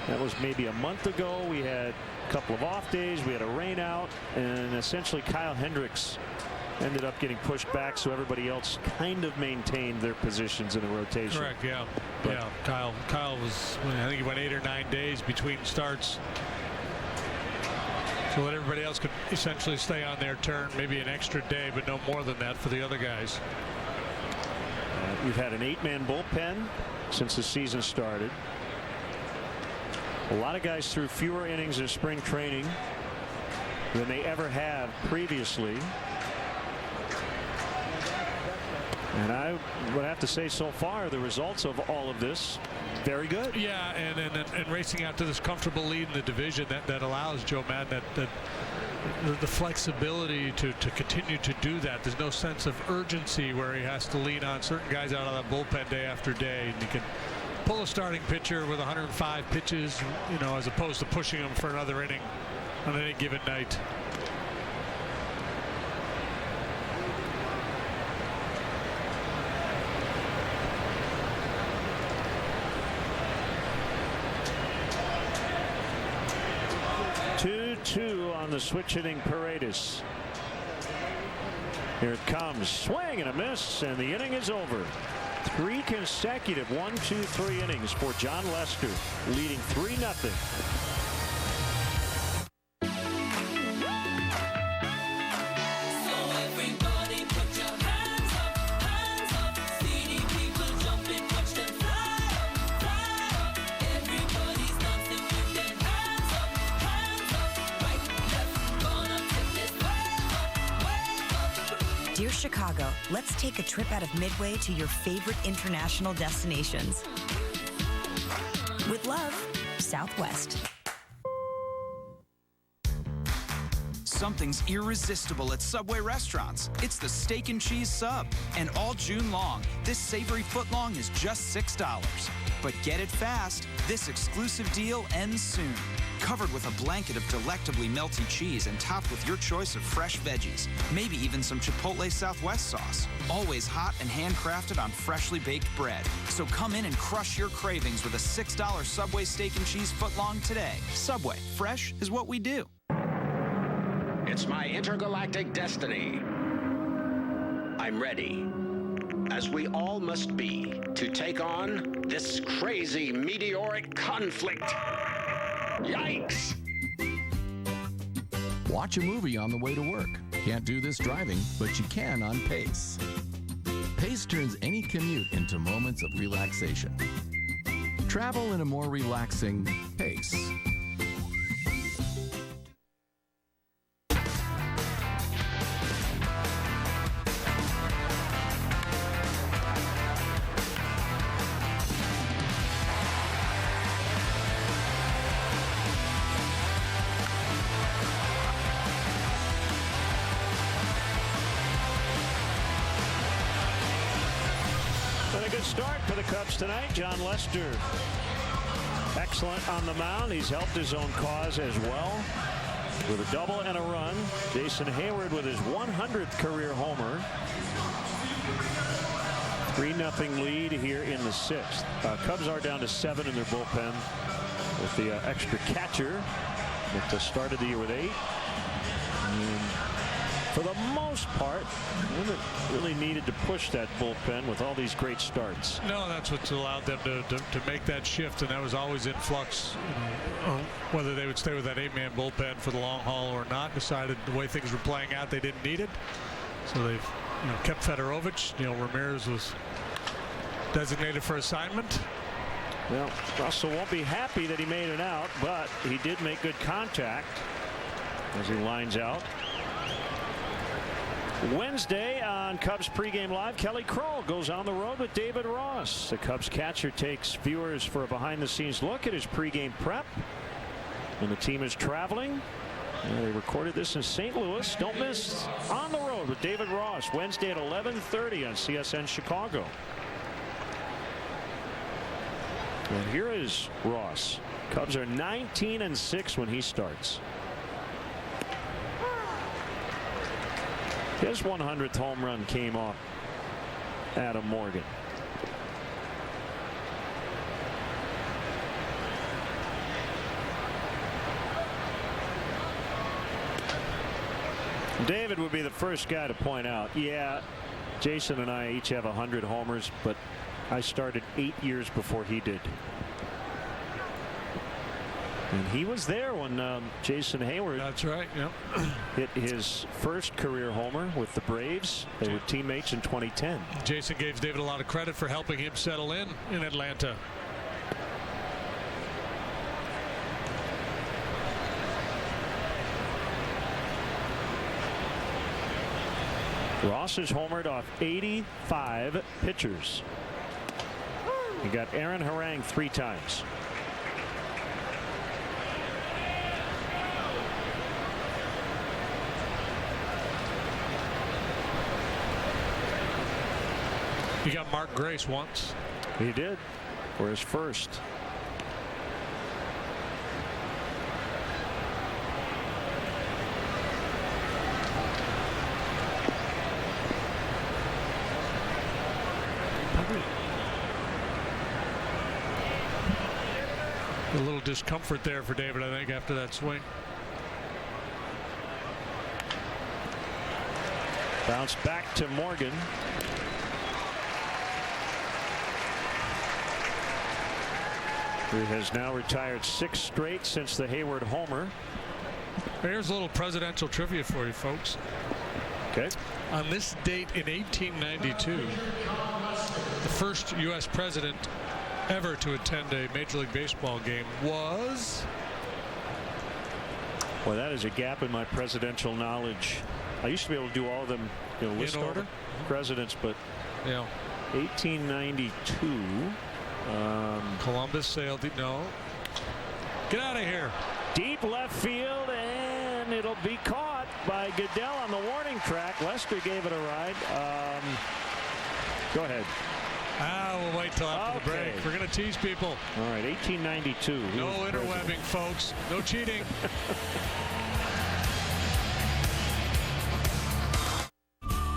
That was maybe a month ago. We had a couple of off days. We had a rain out, and essentially Kyle Hendricks ended up getting pushed back, so everybody else kind of maintained their positions in the rotation. Correct, yeah. Yeah, Kyle was, I think he went 8 or 9 days between starts. So that everybody else could essentially stay on their turn, maybe an extra day, but no more than that for the other guys. We've had an 8-man bullpen since the season started. A lot of guys threw fewer innings in spring training than they ever have previously. And I would have to say so far the results of all of this, very good. Yeah, and racing out to this comfortable lead in the division that allows Joe Madden the flexibility to continue to do that. There's no sense of urgency where he has to lean on certain guys out of that bullpen day after day. And he can pull a starting pitcher with 105 pitches, you know, as opposed to pushing him for another inning on any given night. Two on the switch hitting Paredes. Here it comes. Swing and a miss, and the inning is over. 3 consecutive 1, 2, 3 innings for John Lester, leading 3-0. Dear Chicago, let's take a trip out of Midway to your favorite international destinations. With love, Southwest. Something's irresistible at Subway restaurants. It's the Steak and Cheese Sub. And all June long, this savory footlong is just $6. But get it fast. This exclusive deal ends soon. Covered with a blanket of delectably melty cheese and topped with your choice of fresh veggies. Maybe even some Chipotle Southwest sauce. Always hot and handcrafted on freshly baked bread. So come in and crush your cravings with a $6 Subway Steak and Cheese footlong today. Subway, fresh is what we do. It's my intergalactic destiny. I'm ready, as we all must be, to take on this crazy meteoric conflict. Yikes! Watch a movie on the way to work. Can't do this driving, but you can on Pace. Pace turns any commute into moments of relaxation. Travel in a more relaxing pace. Start for the Cubs tonight. John Lester, excellent on the mound. He's helped his own cause as well with a double and a run. Jason Hayward with his 100th career homer. 3-0 lead here in the 6th. Cubs are down to 7 in their bullpen with the extra catcher that started the year with 8. And for the most part, haven't really needed to push that bullpen with all these great starts. No, that's what's allowed them to make that shift, and that was always in flux. Whether they would stay with that 8-man bullpen for the long haul or not, decided the way things were playing out, they didn't need it. So they've kept Fedorovich. Ramirez was designated for assignment. Well, Russell won't be happy that he made it out, but he did make good contact as he lines out. Wednesday on Cubs pregame live, Kelly Kroll goes on the road with David Ross. The Cubs catcher takes viewers for a behind-the-scenes look at his pregame prep. And the team is traveling. They recorded this in St. Louis. Don't miss On the Road with David Ross Wednesday at 11:30 on CSN Chicago. And here is Ross. Cubs are 19-6 when he starts. His 100th home run came off Adam Morgan. David would be the first guy to point out, yeah, Jason and I each have 100 homers, but I started 8 years before he did. And he was there when Jason Hayward, that's right, yep, hit his first career homer with the Braves. They were teammates in 2010. Jason gave David a lot of credit for helping him settle in Atlanta. Ross has homered off 85 pitchers. He got Aaron Harang 3 times. He got Mark Grace once. He did, for his first. A little discomfort there for David, I think, after that swing. Bounce back to Morgan. Who has now retired 6 straight since the Hayward homer. Here's a little presidential trivia for you folks. Okay. On this date in 1892, the first U.S. president ever to attend a Major League Baseball game was... Well, that is a gap in my presidential knowledge. I used to be able to do all of them, list in order. all the presidents, but Yeah. 1892. Columbus sailed. No. Get out of here. Deep left field, and it'll be caught by Goodell on the warning track. Lester gave it a ride. Go ahead. We'll wait till after the break. We're going to tease people. All right, 1892. No interwebbing, folks. No cheating.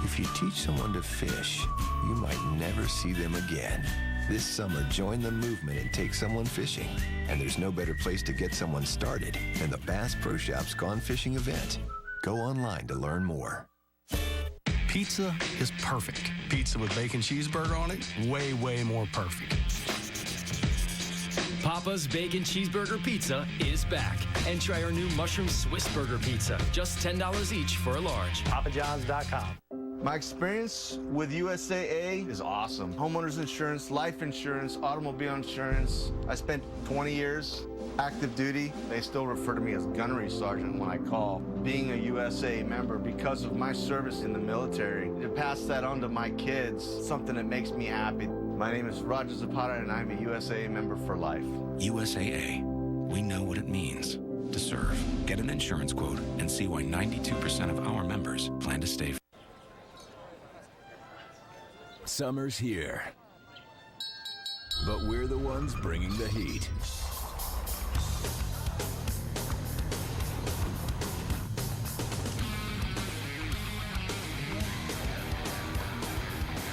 If you teach someone to fish, you might never see them again. This summer, join the movement and take someone fishing. And there's no better place to get someone started than the Bass Pro Shop's Gone Fishing event. Go online to learn more. Pizza is perfect. Pizza with bacon cheeseburger on it, way, way more perfect. Papa's Bacon Cheeseburger Pizza is back. And try our new Mushroom Swiss Burger Pizza. Just $10 each for a large. PapaJohns.com. My experience with USAA is awesome. Homeowners insurance, life insurance, automobile insurance. I spent 20 years active duty. They still refer to me as gunnery sergeant when I call. Being a USAA member because of my service in the military, to pass that on to my kids, something that makes me happy. My name is Roger Zapata, and I'm a USAA member for life. USAA. We know what it means to serve. Get an insurance quote and see why 92% of our members plan to stay. Summer's here, but we're the ones bringing the heat.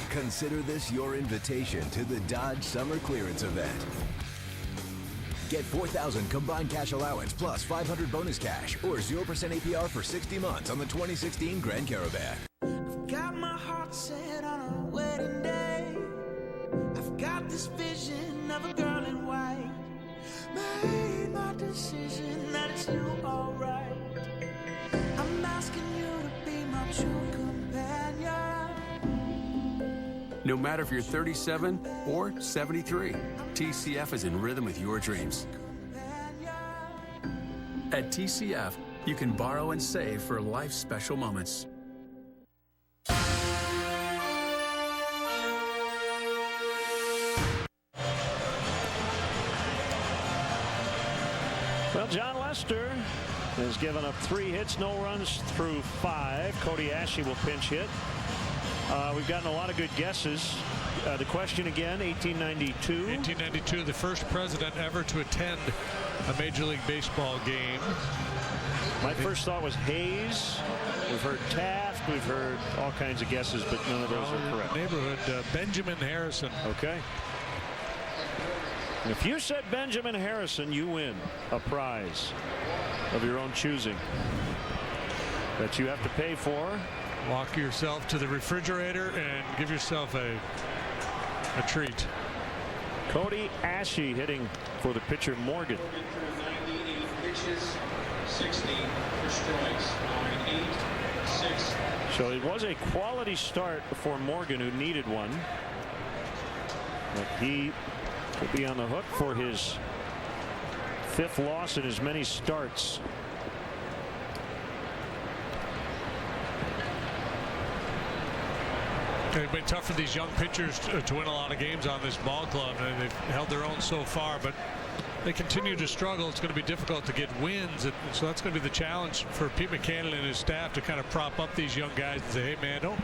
Consider this your invitation to the Dodge Summer Clearance Event. Get $4,000 combined cash allowance plus $500 bonus cash or 0% APR for 60 months on the 2016 Grand Caravan. Got my heart set on a wedding day. I've got this vision of a girl in white. Made my decision that it's you, alright. I'm asking you to be my true companion. No matter if you're 37 or 73, TCF is in rhythm with your dreams. At TCF, you can borrow and save for life's special moments. Well, John Lester has given up 3 hits, no runs through 5. Cody Ashley will pinch hit. We've gotten a lot of good guesses. The question again, 1892. 1892, the first president ever to attend a Major League Baseball game. My first thought was Hayes. We've heard Taft. We've heard all kinds of guesses, but none of those are correct. Neighborhood, Benjamin Harrison. Okay. And if you said Benjamin Harrison, you win a prize of your own choosing that you have to pay for. Walk yourself to the refrigerator and give yourself a treat. Cody Ashe hitting for the pitcher Morgan. 98 pitches, 60 for strikes, 9-8-6. So it was a quality start for Morgan, who needed one. But he will be on the hook for his 5th loss in as many starts. It's been tough for these young pitchers to win a lot of games on this ball club, and they've held their own so far, but they continue to struggle. It's going to be difficult to get wins, and so that's going to be the challenge for Pete McCannon and his staff to kind of prop up these young guys and say, hey man, don't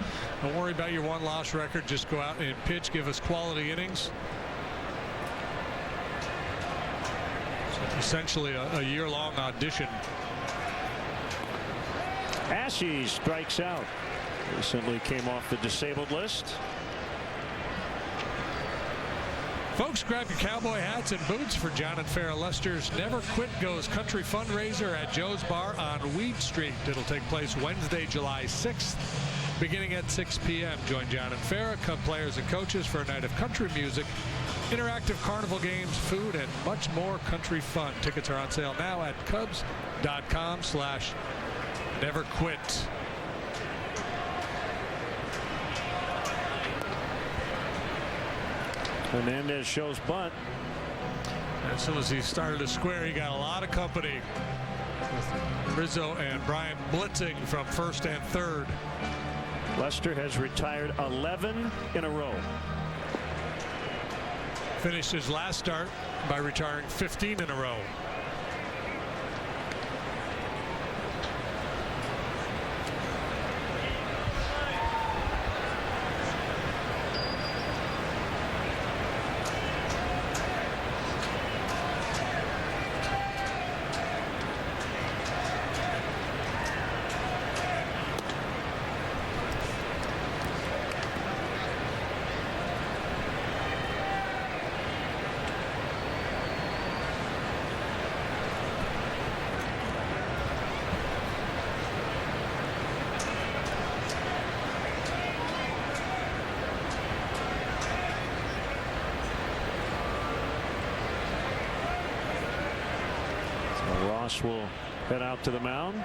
worry about your one-loss record. Just go out and pitch, give us quality innings. So essentially a year-long audition. Ashe strikes out. Recently came off the disabled list. Folks, grab your cowboy hats and boots for John and Farrah Lester's Never Quit Goes Country fundraiser at Joe's Bar on Weed Street. It'll take place Wednesday, July 6th, beginning at 6 p.m. Join John and Farrah, Cub players and coaches for a night of country music, interactive carnival games, food, and much more country fun. Tickets are on sale now at Cubs.com/neverquit. Hernandez shows bunt. As soon as he started to square, he got a lot of company with Rizzo and Bryant blitzing from first and third. Lester has retired 11 in a row. Finished his last start by retiring 15 in a row. Ross will head out to the mound.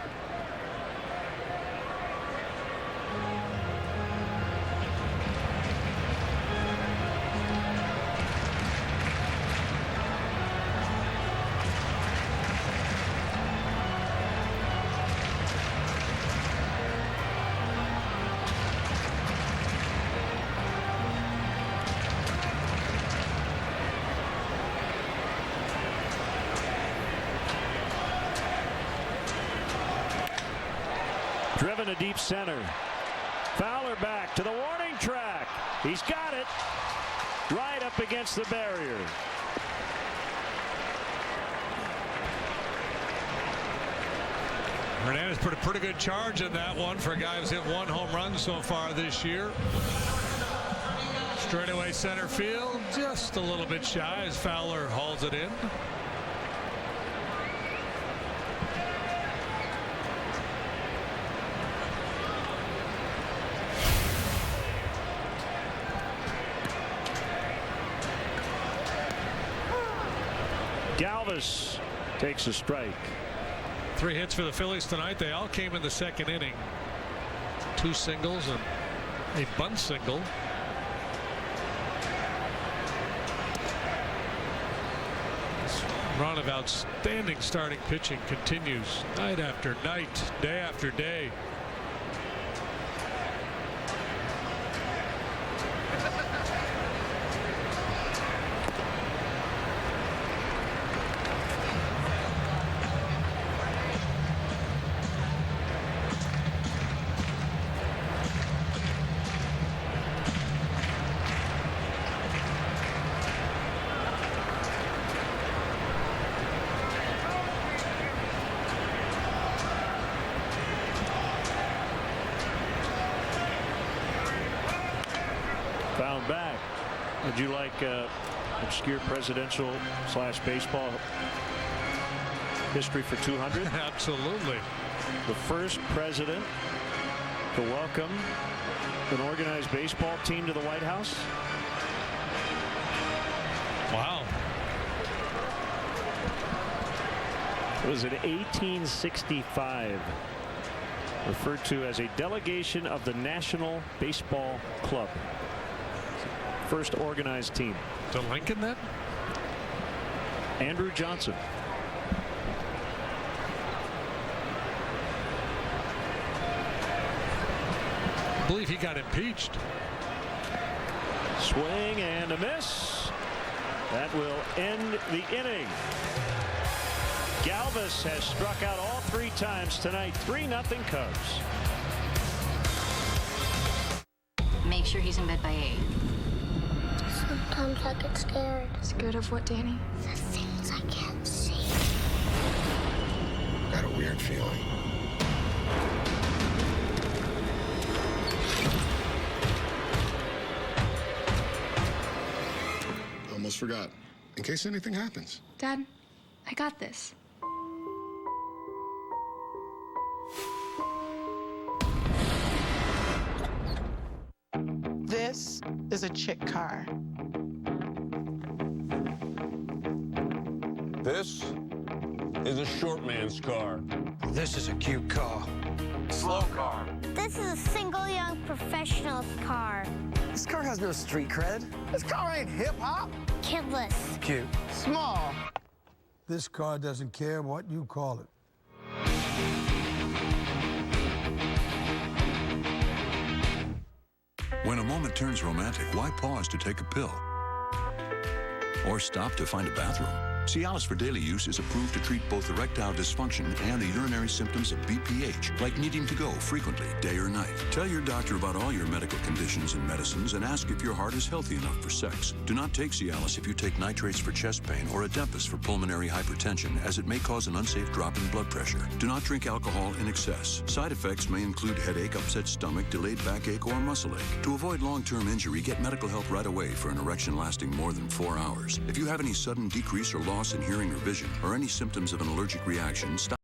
Driven to deep center. Fowler back to the warning track. He's got it right up against the barrier. Hernandez put a pretty good charge in that one for a guy who's hit one home run so far this year. Straightaway center field, just a little bit shy as Fowler hauls it in. Galvis takes a strike. 3 hits for the Phillies tonight. They all came in the second inning. 2 singles and a bunt single. This run of outstanding starting pitching continues night after night, day after day. Found back. Would you like obscure presidential / baseball history for 200? Absolutely. The first president to welcome an organized baseball team to the White House. Wow. It was in 1865, referred to as a delegation of the National Baseball Club. First organized team. To Lincoln then? Andrew Johnson. I believe he got impeached. Swing and a miss. That will end the inning. Galvis has struck out all 3 times tonight. 3-0 Cubs. Make sure he's in bed by 8. Sometimes I get scared. Scared of what, Danny? The things I can't see. Got a weird feeling. Almost forgot. In case anything happens. Dad, I got this. This is a chick car. This is a short man's car. This is a cute car. Slow car. This is a single young professional's car. This car has no street cred. This car ain't hip-hop. Kidless. Cute. Small. This car doesn't care what you call it. When a moment turns romantic, why pause to take a pill? Or stop to find a bathroom? Cialis for daily use is approved to treat both erectile dysfunction and the urinary symptoms of BPH, like needing to go frequently, day or night. Tell your doctor about all your medical conditions and medicines and ask if your heart is healthy enough for sex. Do not take Cialis if you take nitrates for chest pain or Adempus for pulmonary hypertension, as it may cause an unsafe drop in blood pressure. Do not drink alcohol in excess. Side effects may include headache, upset stomach, delayed backache, or muscle ache. To avoid long-term injury, get medical help right away for an erection lasting more than 4 hours. If you have any sudden decrease or loss in hearing or vision, or any symptoms of an allergic reaction, stop